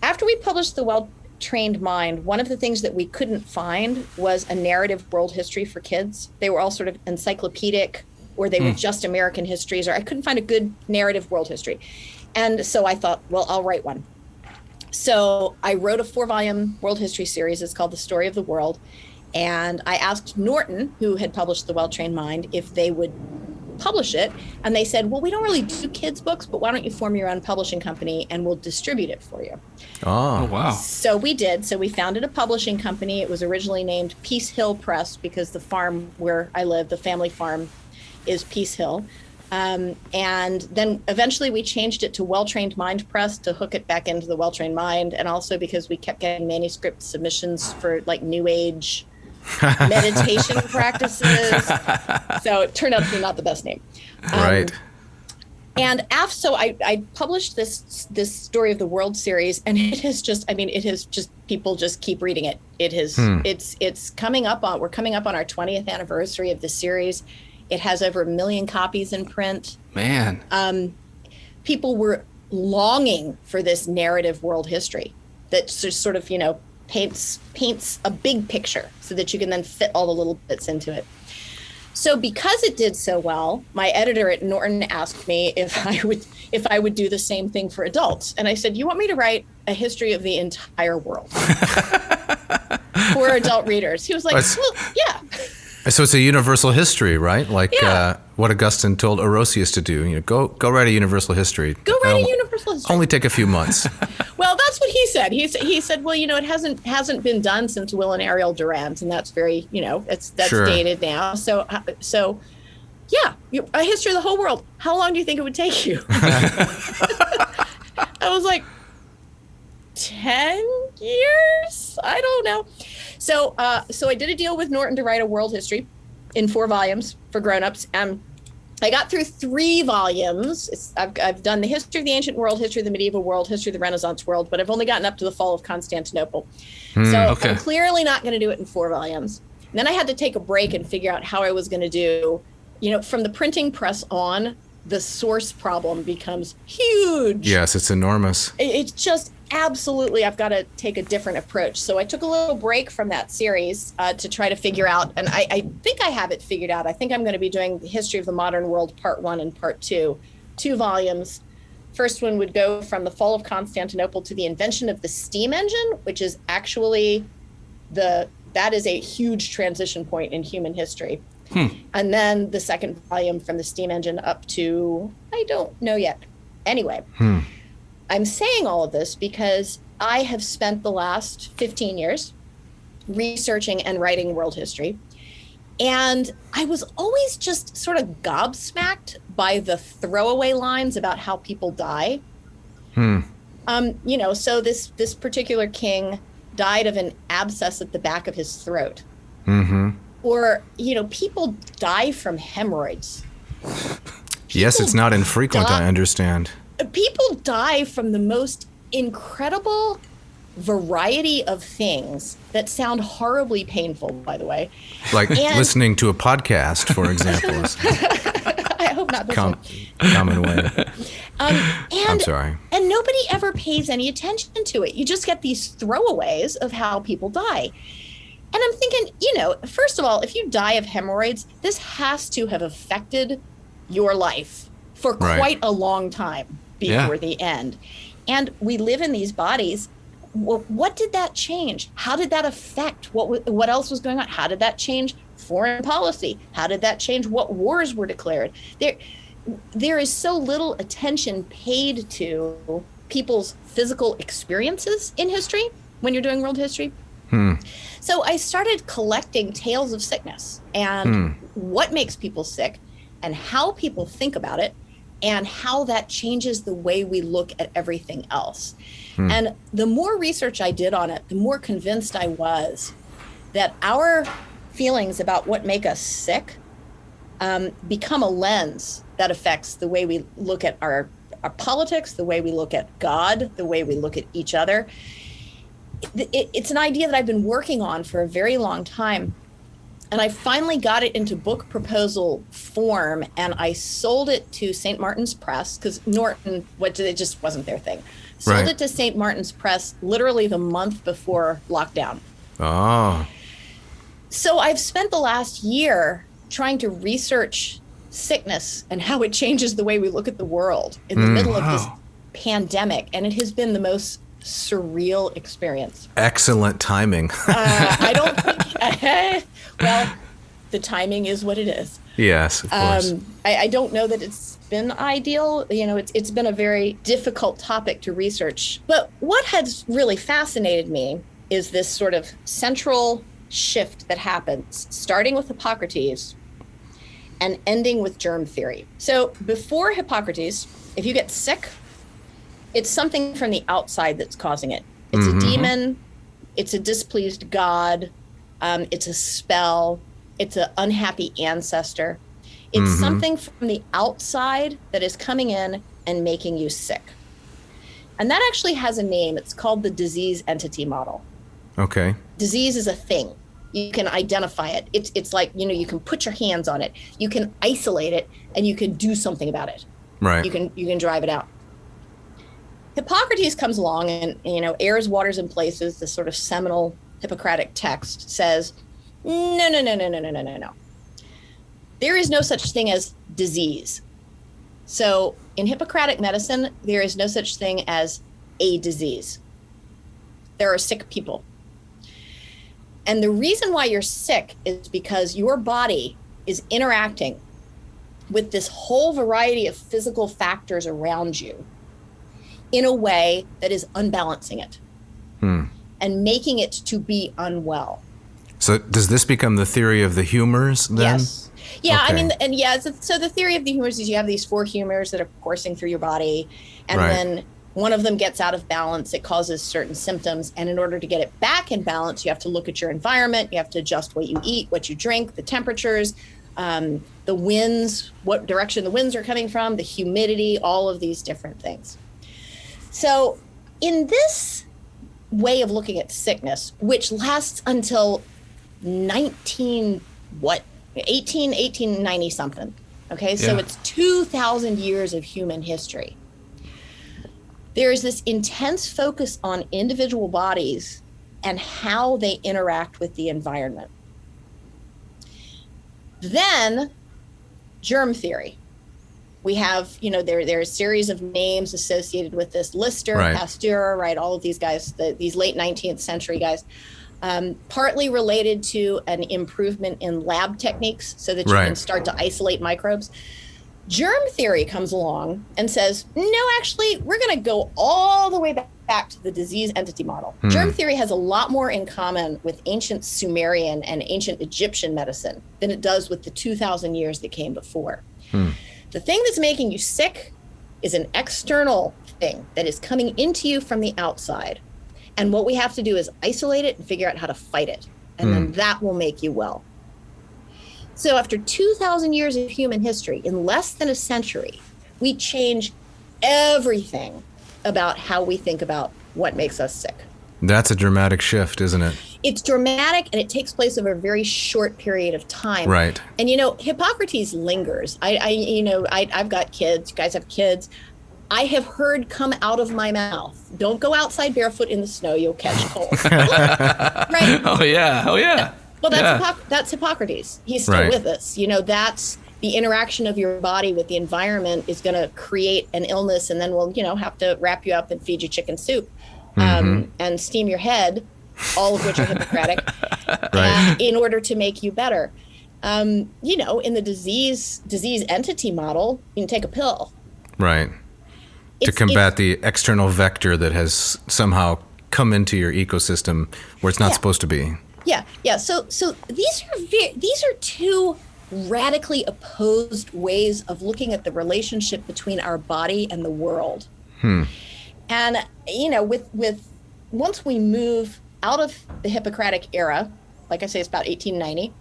After we published The Well-Trained Mind, one of the things that we couldn't find was a narrative world history for kids. They were all sort of encyclopedic, or they were just American histories, or I couldn't find a good narrative world history. And so I thought, well, I'll write one. So I wrote a 4-volume world history series. It's called The Story of the World. And I asked Norton, who had published The Well-Trained Mind, if they would publish it. And they said, well, we don't really do kids books, but why don't you form your own publishing company and we'll distribute it for you.
Oh,
wow.
So we did. So we founded a publishing company. It was originally named Peace Hill Press because the farm where I live, the family farm, is Peace Hill. And then eventually we changed it to Well-Trained Mind Press to hook it back into the Well-Trained Mind. And also because we kept getting manuscript submissions for like New Age meditation practices. So it turned out to be not the best name.
Right.
And so I published this Story of the World series, and it has just people just keep reading it. It has, it's coming up on, we're coming up on our 20th anniversary of the series. It has over 1 million copies in print.
Man.
People were longing for this narrative world history that sort of, paints a big picture so that you can then fit all the little bits into it. So because it did so well, my editor at Norton asked me if I would do the same thing for adults. And I said, you want me to write a history of the entire world for adult readers? He was like, well, yeah.
So it's a universal history, right? Like what Augustine told Orosius to do. Go write a universal history.
Go write a universal history.
Only take a few months.
Well, that's what he said. He said, well, it hasn't been done since Will and Ariel Durant, and that's very, that's
sure.
dated now. So yeah, a history of the whole world. How long do you think it would take you? I was like, 10 years. I don't know. So I did a deal with Norton to write a world history in 4 volumes for grown-ups. I got through 3 volumes. I've done the history of the ancient world, history of the medieval world, history of the Renaissance world, but I've only gotten up to the fall of Constantinople.
Okay.
I'm clearly not going to do it in 4 volumes. And then I had to take a break and figure out how I was going to do, from the printing press on, the source problem becomes huge.
Yes, it's enormous.
It's just absolutely, I've got to take a different approach. So I took a little break from that series to try to figure out, and I think I have it figured out. I think I'm going to be doing the history of the modern world, part 1 and part 2, 2 volumes. First one would go from the fall of Constantinople to the invention of the steam engine, which is actually that is a huge transition point in human history. And then the second volume from the steam engine up to, I don't know yet. Anyway, I'm saying all of this because I have spent the last 15 years researching and writing world history. And I was always just sort of gobsmacked by the throwaway lines about how people die. So this particular king died of an abscess at the back of his throat. Or, people die from hemorrhoids.
Yes, it's not infrequent, I understand.
People die from the most incredible variety of things that sound horribly painful, by the way.
Like listening to a podcast, for example.
I hope not.
Common way. I'm sorry.
And nobody ever pays any attention to it. You just get these throwaways of how people die. And I'm thinking, first of all, if you die of hemorrhoids, this has to have affected your life for quite a long time before the end. And we live in these bodies. What did that change? How did that affect what else was going on? How did that change foreign policy? How did that change what wars were declared? There is so little attention paid to people's physical experiences in history when you're doing world history. So I started collecting tales of sickness and what makes people sick and how people think about it and how that changes the way we look at everything else. And the more research I did on it, the more convinced I was that our feelings about what make us sick become a lens that affects the way we look at our politics, the way we look at God, the way we look at each other. It's an idea that I've been working on for a very long time. And I finally got it into book proposal form, and I sold it to St. Martin's Press, because Norton, it just wasn't their thing. Sold it to St. Martin's Press literally the month before lockdown.
Oh.
So I've spent the last year trying to research sickness and how it changes the way we look at the world in the middle of this pandemic. And it has been the most surreal experience.
Excellent timing.
I don't think, well, the timing is what it is.
Yes, of course.
I don't know that it's been ideal. It's been a very difficult topic to research. But what has really fascinated me is this sort of central shift that happens, starting with Hippocrates and ending with germ theory. So before Hippocrates, if you get sick, it's something from the outside that's causing it. It's a demon, it's a displeased god, it's a spell, it's an unhappy ancestor. It's something from the outside that is coming in and making you sick. And that actually has a name. It's called the disease entity model. Okay. Disease is a thing. You can identify it. It's like, you can put your hands on it. You can isolate it, and you can do something about it. Right. You can drive it out. Hippocrates comes along and, airs waters and places, this sort of seminal Hippocratic text says, no. There is no such thing as disease. So in Hippocratic medicine, there is no such thing as a disease. There are sick people. And the reason why you're sick is because your body is interacting with this whole variety of physical factors around you in a way that is unbalancing it and making it to be unwell.
So does this become the theory of the humors then?
Yes. Yeah, okay. So the theory of the humors is you have these 4 humors that are coursing through your body, and then one of them gets out of balance, it causes certain symptoms. And in order to get it back in balance, you have to look at your environment. You have to adjust what you eat, what you drink, the temperatures, the winds, what direction the winds are coming from, the humidity, all of these different things. So in this way of looking at sickness, which lasts until 1890 something. Okay, so it's 2,000 years of human history. There is this intense focus on individual bodies and how they interact with the environment. Then, germ theory. We have, there are a series of names associated with this: Lister, Pasteur, right? All of these guys, these late 19th century guys, partly related to an improvement in lab techniques so that you can start to isolate microbes. Germ theory comes along and says, no, actually, we're going to go all the way back to the disease entity model. Germ theory has a lot more in common with ancient Sumerian and ancient Egyptian medicine than it does with the 2,000 years that came before. The thing that's making you sick is an external thing that is coming into you from the outside. And what we have to do is isolate it and figure out how to fight it. And then that will make you well. So after 2,000 years of human history, in less than a century, we change everything about how we think about what makes us sick.
That's a dramatic shift, isn't it?
It's dramatic, and it takes place over a very short period of time.
Right.
And, Hippocrates lingers. I've got kids. You guys have kids. I have heard come out of my mouth, don't go outside barefoot in the snow, you'll catch cold. Right?
Oh, yeah.
Well, that's Hippocrates. He's still with us. That's the interaction of your body with the environment is going to create an illness, and then we'll, have to wrap you up and feed you chicken soup and steam your head, all of which are Hippocratic, in order to make you better. In the disease entity model, you can take a pill. Right.
To combat the external vector that has somehow come into your ecosystem where it's not supposed to be.
Yeah. So these are two radically opposed ways of looking at the relationship between our body and the world. And with once we move out of the Hippocratic era, like I say, it's about 1890.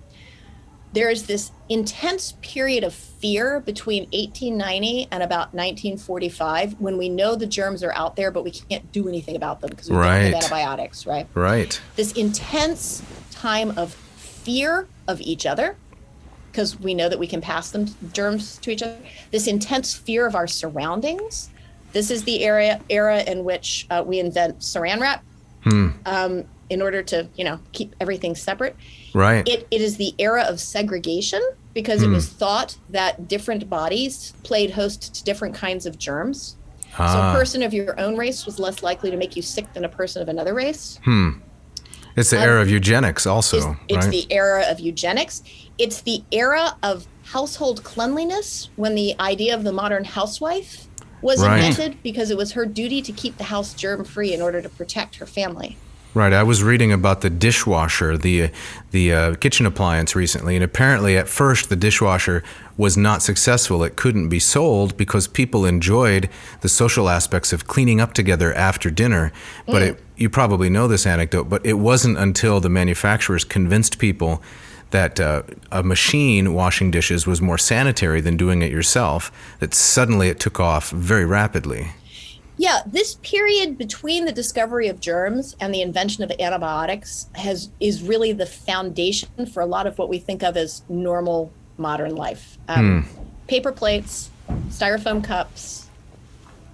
There is this intense period of fear between 1890 and about 1945 when we know the germs are out there, but we can't do anything about them because we don't have antibiotics, right?
Right.
This intense time of fear of each other, because we know that we can pass them germs to each other. This intense fear of our surroundings. This is the era in which we invent saran wrap in order to, keep everything separate.
Right.
It is the era of segregation because it was thought that different bodies played host to different kinds of germs. So a person of your own race was less likely to make you sick than a person of another race.
It's the era of eugenics also,
It's the era of eugenics. It's the era of household cleanliness when the idea of the modern housewife was invented because it was her duty to keep the house germ-free in order to protect her family.
Right. I was reading about the dishwasher, the kitchen appliance recently, and apparently at first the dishwasher was not successful. It couldn't be sold because people enjoyed the social aspects of cleaning up together after dinner. But you probably know this anecdote, but it wasn't until the manufacturers convinced people that a machine washing dishes was more sanitary than doing it yourself that suddenly it took off very rapidly.
Yeah, this period between the discovery of germs and the invention of antibiotics is really the foundation for a lot of what we think of as normal modern life. Paper plates, styrofoam cups,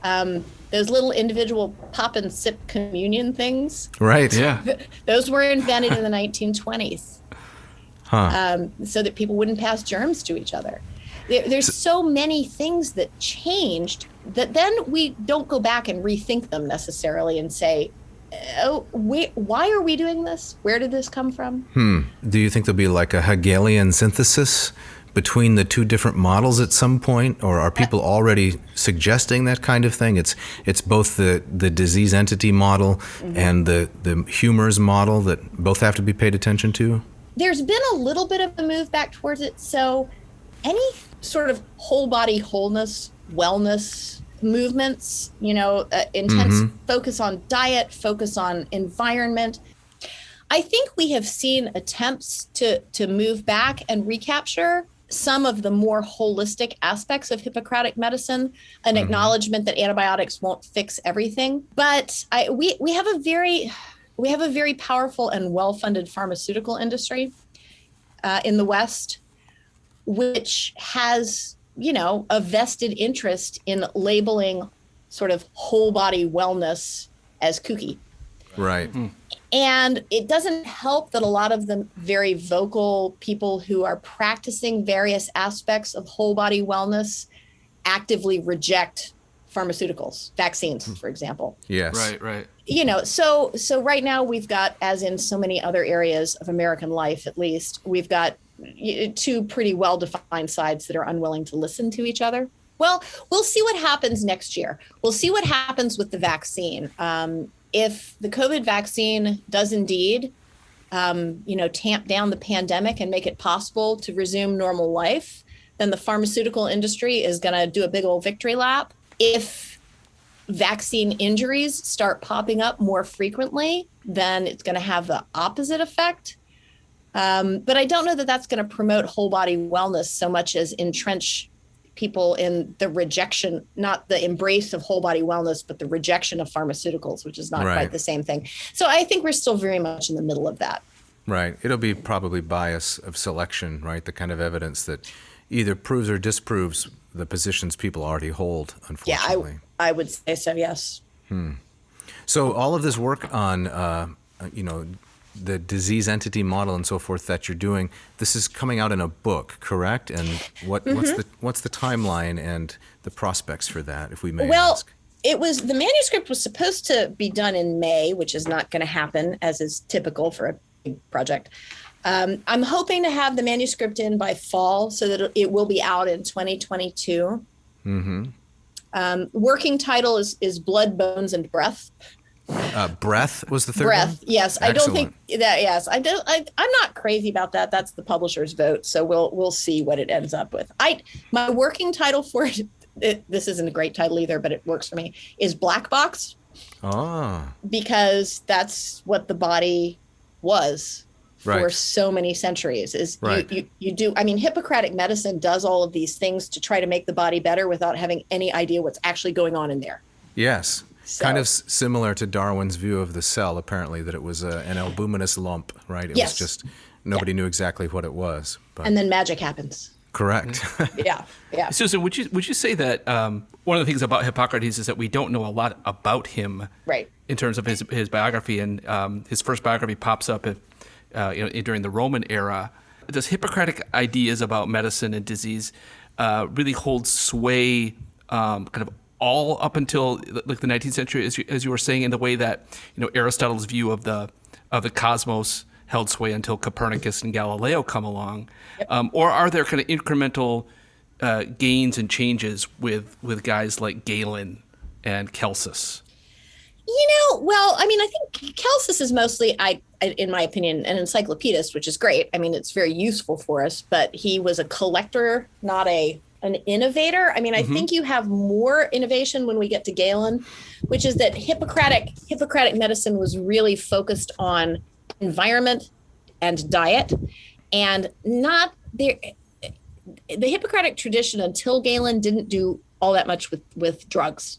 those little individual pop and sip communion things.
Right.
Yeah.
Those were invented in the 1920s so that people wouldn't pass germs to each other. There's so many things that changed that then we don't go back and rethink them necessarily and say, why are we doing this? Where did this come from?
Do you think there'll be like a Hegelian synthesis between the two different models at some point, or are people already suggesting that kind of thing? It's both the disease entity model and the humors model that both have to be paid attention to?
There's been a little bit of a move back towards it. So any sort of whole body wholeness, wellness movements, intense focus on diet, focus on environment. I think we have seen attempts to move back and recapture some of the more holistic aspects of Hippocratic medicine, an acknowledgement that antibiotics won't fix everything. But we have a very powerful and well-funded pharmaceutical industry in the West, which has, a vested interest in labeling sort of whole body wellness as kooky.
Right.
And it doesn't help that a lot of the very vocal people who are practicing various aspects of whole body wellness actively reject pharmaceuticals, vaccines, for example.
Yes.
Right.
So right now we've got, as in so many other areas of American life, at least, we've got two pretty well-defined sides that are unwilling to listen to each other. Well, we'll see what happens next year. We'll see what happens with the vaccine. If the COVID vaccine does indeed, tamp down the pandemic and make it possible to resume normal life, then the pharmaceutical industry is going to do a big old victory lap. If vaccine injuries start popping up more frequently, then it's going to have the opposite effect. But I don't know that that's going to promote whole body wellness so much as entrench people in the rejection, not the embrace of whole body wellness, but the rejection of pharmaceuticals, which is not quite the same thing. So I think we're still very much in the middle of that.
Right. It'll be probably bias of selection, right? The kind of evidence that either proves or disproves the positions people already hold, unfortunately.
Yeah, I would say so, yes.
So all of this work on, the disease entity model and so forth that you're doing, this is coming out in a book, correct? And what's the timeline and the prospects for that, if we may ask?
The manuscript was supposed to be done in May, which is not going to happen, as is typical for a big project. I'm hoping to have the manuscript in by fall so that it will be out in 2022. Working title is Blood, Bones, and Breath.
Breath was the third
Breath,
one?
yes.
Excellent.
I don't think that. Yes, I don't. I'm not crazy about that. That's the publisher's vote, so we'll see what it ends up with. My working title for it, this isn't a great title either, but it works for me, is Black Box. Because that's what the body was for so many centuries. You do. I mean, Hippocratic medicine does all of these things to try to make the body better without having any idea what's actually going on in there.
Yes.
So,
kind of similar to Darwin's view of the cell, apparently, that it was an albuminous lump, right? It was just, nobody knew exactly what it was. But.
And then magic happens.
Correct.
Yeah.
Susan, would you say that one of the things about Hippocrates is that we don't know a lot about him,
right?
In terms of his biography, and his first biography pops up during the Roman era. Does Hippocratic ideas about medicine and disease really hold sway, kind of all up until like the 19th century, as you were saying, in the way that Aristotle's view of the cosmos held sway until Copernicus and Galileo come along, or are there kind of incremental gains and changes with guys like Galen and Celsus?
Well, I mean, I think Celsus is mostly, in my opinion, an encyclopedist, which is great. I mean, it's very useful for us, but he was a collector, not an innovator. I mean, I think you have more innovation when we get to Galen, which is that Hippocratic medicine was really focused on environment and diet, and not the Hippocratic tradition until Galen didn't do all that much with drugs.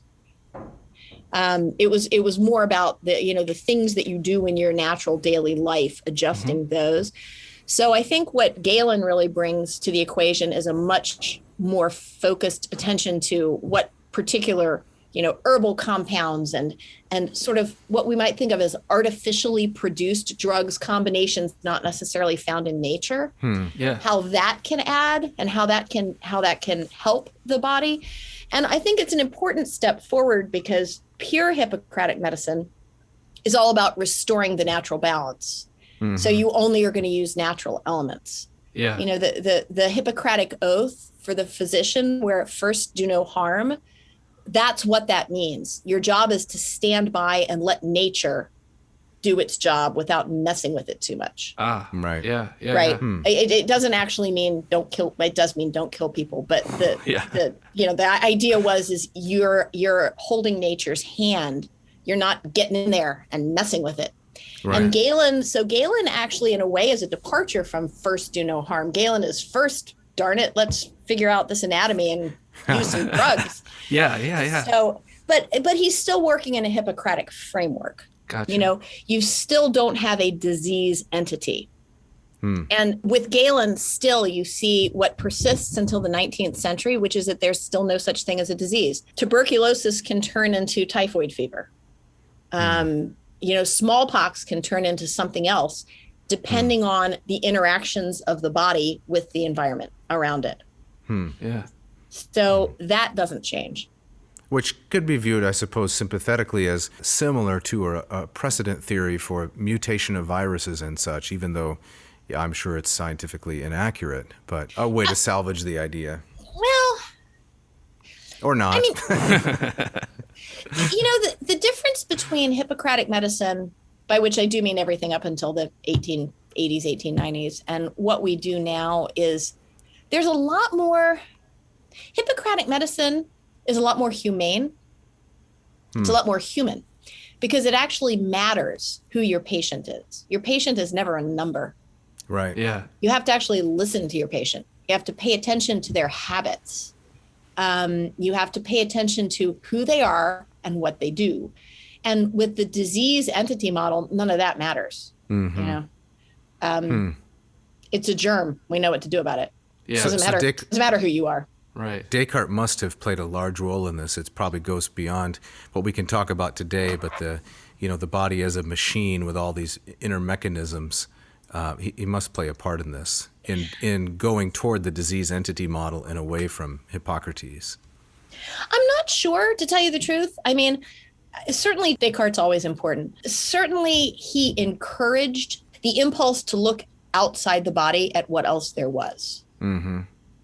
It was more about the things that you do in your natural daily life, adjusting those. So I think what Galen really brings to the equation is a much more focused attention to what particular, herbal compounds and sort of what we might think of as artificially produced drugs, combinations not necessarily found in nature, how that can add and how that can help the body. And I think it's an important step forward because pure Hippocratic medicine is all about restoring the natural balance. So you only are going to use natural elements.
Yeah.
The Hippocratic oath for the physician, where at first do no harm, that's what that means. Your job is to stand by and let nature do its job without messing with it too much.
Right.
Yeah.
Right. It doesn't actually mean don't kill. It does mean don't kill people, but the idea is you're holding nature's hand. You're not getting in there and messing with it. Right. And Galen actually in a way is a departure from first do no harm. Galen is first, darn it, let's figure out this anatomy and use some drugs.
Yeah.
So, but he's still working in a Hippocratic framework.
Gotcha.
You still don't have a disease entity. And with Galen, still you see what persists until the 19th century, which is that there's still no such thing as a disease. Tuberculosis can turn into typhoid fever. Smallpox can turn into something else, depending on the interactions of the body with the environment around it.
Yeah.
So that doesn't change.
Which could be viewed, I suppose, sympathetically as similar to a precedent theory for mutation of viruses and such, even though I'm sure it's scientifically inaccurate, but a way to salvage the idea.
Well,
or not.
I mean, the difference between Hippocratic medicine, by which I do mean everything up until the 1880s, 1890s, and what we do now is there's a lot more. Hippocratic medicine is a lot more humane. It's a lot more human because it actually matters who your patient is. Your patient is never a number.
Right.
Yeah.
You have to actually listen to your patient. You have to pay attention to their habits. You have to pay attention to who they are and what they do. And with the disease entity model, none of that matters. It's a germ. We know what to do about it.
Yeah.
It doesn't matter who you are.
Right.
Descartes must have played a large role in this. It probably goes beyond what we can talk about today, but the body as a machine with all these inner mechanisms, he must play a part in this, in going toward the disease entity model and away from Hippocrates.
I'm not sure, to tell you the truth. I mean, certainly Descartes' always important. Certainly he encouraged the impulse to look outside the body at what else there was.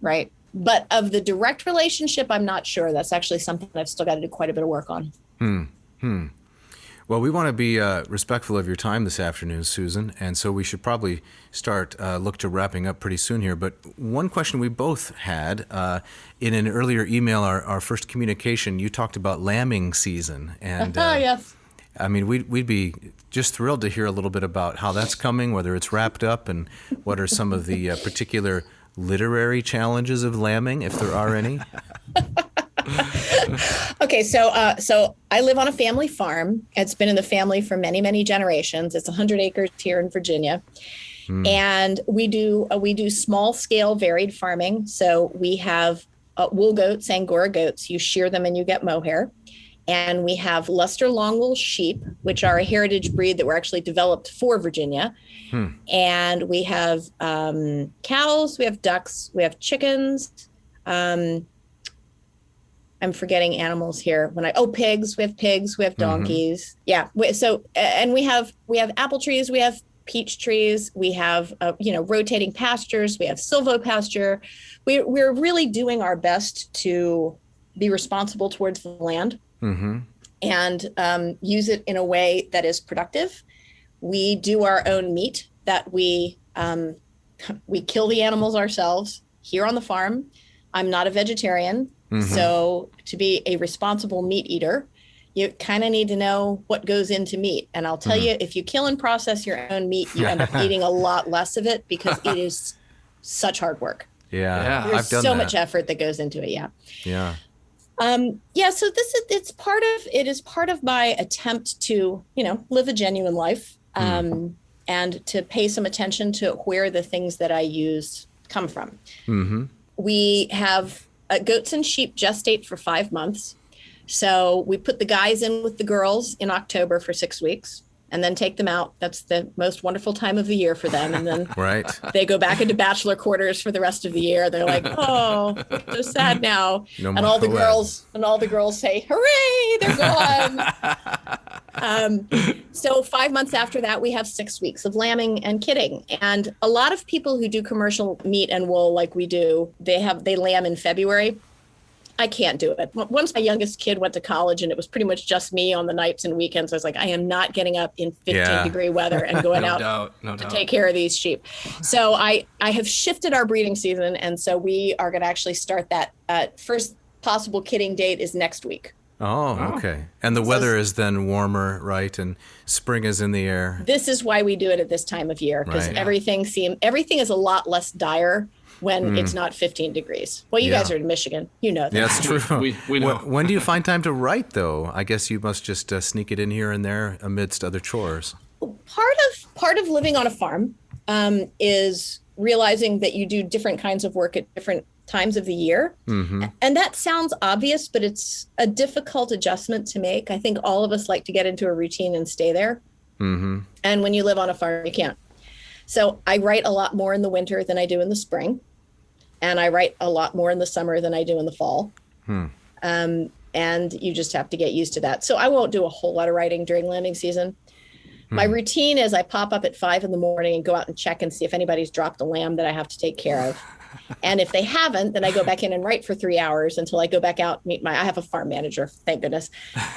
Right? But of the direct relationship, I'm not sure. That's actually something I've still got to do quite a bit of work on.
Well, we want to be respectful of your time this afternoon, Susan, and so we should probably look to wrapping up pretty soon here. But one question we both had, in an earlier email, our first communication, you talked about lambing season. And
yes.
I mean, we'd be just thrilled to hear a little bit about how that's coming, whether it's wrapped up, and what are some of the particular literary challenges of lambing, if there are any.
Okay, so I live on a family farm. It's been in the family for many, many generations. It's 100 acres here in Virginia, and we do small scale varied farming. So we have wool goats, Angora goats. You shear them and you get mohair. And we have Leicester longwool sheep, which are a heritage breed that were actually developed for Virginia. And we have cows, we have ducks, we have chickens. I'm forgetting animals here. Pigs. We have donkeys. Yeah. And we have apple trees. We have peach trees. We have rotating pastures. We have silvopasture. We're really doing our best to be responsible towards the land. And use it in a way that is productive. We do our own meat that we kill the animals ourselves here on the farm. I'm not a vegetarian, so to be a responsible meat eater, you kind of need to know what goes into meat. And I'll tell you, if you kill and process your own meat, you end up eating a lot less of it because it is such hard work.
Yeah.
There's
I've done
so
that.
much effort that goes into it. Yeah. So it is part of my attempt to, live a genuine life, and to pay some attention to where the things that I use come from. We have goats and sheep gestate for 5 months. So we put the guys in with the girls in October for 6 weeks and then take them out. That's the most wonderful time of the year for them. And then they go back into bachelor quarters for the rest of the year. They're like, oh, so sad now. And all the girls say, hooray, they're gone. So 5 months after that, we have 6 weeks of lambing and kidding. And a lot of people who do commercial meat and wool like we do, they lamb in February. I can't do it. Once my youngest kid went to college and it was pretty much just me on the nights and weekends, I was like, I am not getting up in 15-degree weather and going out to take care of these sheep. So I have shifted our breeding season. And so we are going to actually start that. First possible kidding date is next week.
Oh, okay. And the weather is then warmer, right? And spring is in the air.
This is why we do it at this time of year, because everything is a lot less dire when it's not 15 degrees. Well, you guys are in Michigan. You know that.
Yeah, that's true.
We know.
When do you find time to write, though? I guess you must just sneak it in here and there amidst other chores.
Part of living on a farm is realizing that you do different kinds of work at different times of the year. Mm-hmm. And that sounds obvious, but it's a difficult adjustment to make. I think all of us like to get into a routine and stay there. Mm-hmm. And when you live on a farm, you can't. So I write a lot more in the winter than I do in the spring. And I write a lot more in the summer than I do in the fall. And you just have to get used to that. So I won't do a whole lot of writing during lambing season. My routine is I pop up at 5 a.m. and go out and check and see if anybody's dropped a lamb that I have to take care of. And if they haven't, then I go back in and write for 3 hours until I go back out, I have a farm manager, thank goodness.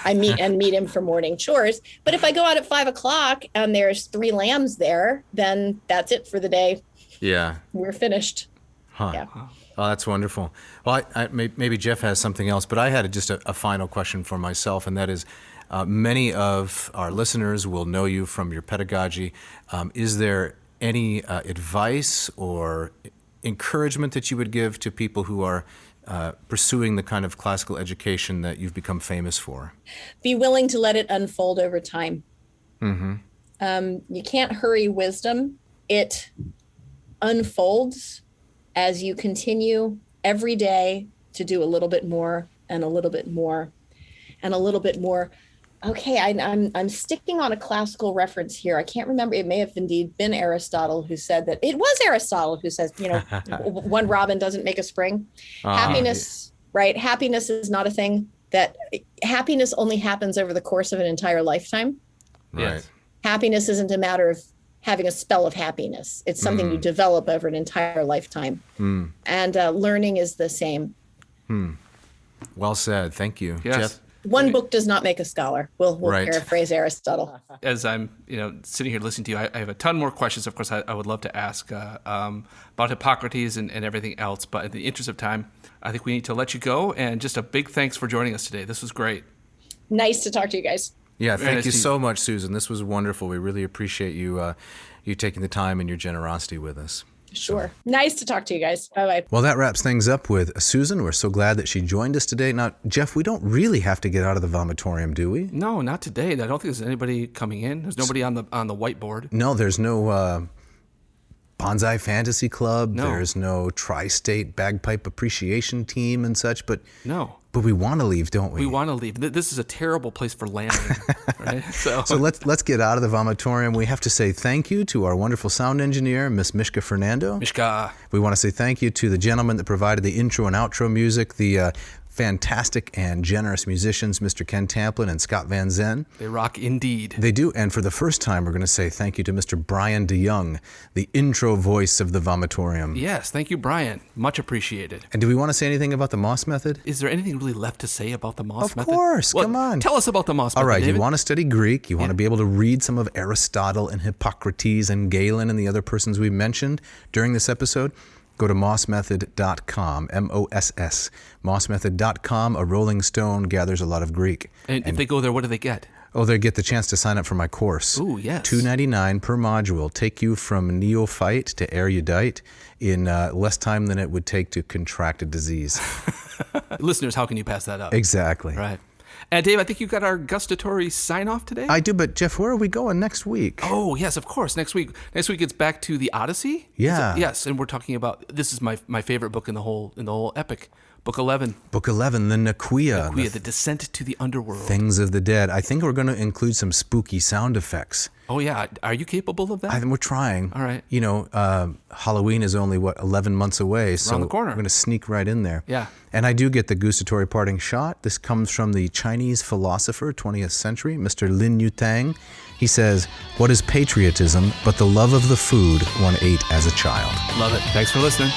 I meet him for morning chores. But if I go out at 5 o'clock and there's 3 lambs there, then that's it for the day.
Yeah.
We're finished.
Huh.
Yeah.
Oh, that's wonderful. Well, maybe Jeff has something else, but I had just a final question for myself, and that is, many of our listeners will know you from your pedagogy. Is there any advice or encouragement that you would give to people who are pursuing the kind of classical education that you've become famous for? Be
willing to let it unfold over time. Mm-hmm. You can't hurry wisdom. It unfolds as you continue every day to do a little bit more and a little bit more and a little bit more. Okay, I'm sticking on a classical reference here. I can't remember. It may have indeed been Aristotle who said that. It was Aristotle who says, one robin doesn't make a spring. Happiness, right? Happiness is not a thing happiness only happens over the course of an entire lifetime.
Right.
Happiness isn't a matter of having a spell of happiness. It's something you develop over an entire lifetime. And learning is the same.
Well said. Thank you.
Yes.
Jeff?
One book does not make a scholar. We'll paraphrase Aristotle.
As I'm, sitting here listening to you, I have a ton more questions. Of course, I would love to ask about Hippocrates and everything else. But in the interest of time, I think we need to let you go. And just a big thanks for joining us today. This was great.
Nice to talk to you guys.
Yeah, thank you so much, Susan. This was wonderful. We really appreciate you taking the time and your generosity with us.
Sure. Nice to talk to you guys. Bye-bye.
Well, that wraps things up with Susan. We're so glad that she joined us today. Now, Jeff, we don't really have to get out of the vomitorium, do we?
No, not today. I don't think there's anybody coming in. There's nobody on the whiteboard.
No, there's no Bonsai Fantasy Club.
No.
There's no Tri-State Bagpipe Appreciation Team and such. But we want to leave, don't we?
We want to leave. This is a terrible place for landing, right? So
let's get out of the vomitorium. We have to say thank you to our wonderful sound engineer, Miss Mishka Fernando.
Mishka.
We want to say thank you to the gentleman that provided the intro and outro music, the fantastic and generous musicians, Mr. Ken Tamplin and Scott Van Zen.
They rock indeed.
They do. And for the first time, we're going to say thank you to Mr. Brian DeYoung, the intro voice of the vomitorium.
Yes, thank you, Brian. Much appreciated.
And do we want to say anything about the Moss Method?
Is there anything really left to say about the Moss Method?
Of course. Come on.
Tell us about the Moss Method,
All right.
David.
You want to study Greek. You want to be able to read some of Aristotle and Hippocrates and Galen and the other persons we mentioned during this episode. Go to mossmethod.com, M-O-S-S, mossmethod.com. A Rolling Stone gathers a lot of Greek.
And if they go there, what do they get?
Oh, they get the chance to sign up for my course.
Ooh, yes.
$2.99 per module. Take you from neophyte to erudite in less time than it would take to contract a disease.
Listeners, how can you pass that up?
Exactly.
Right. And Dave, I think you got our gustatory sign-off today?
I do, but Jeff, where are we going next week?
Oh, yes, of course. Next week it's back to the Odyssey.
Yeah.
Yes, and we're talking about, this is my favorite book in the whole epic. Book 11.
Book 11, the Naquia.
The Descent to the Underworld.
Things of the Dead. I think we're going to include some spooky sound effects.
Oh, yeah. Are you capable of that?
I think we're trying.
All right.
Halloween is only, 11 months away. So
around the corner.
We're going to sneak right in there.
Yeah.
And I do get the gustatory parting shot. This comes from the Chinese philosopher, 20th century, Mr. Lin Yutang. He says, "What is patriotism but the love of the food one ate as a child?"
Love it. Thanks for listening.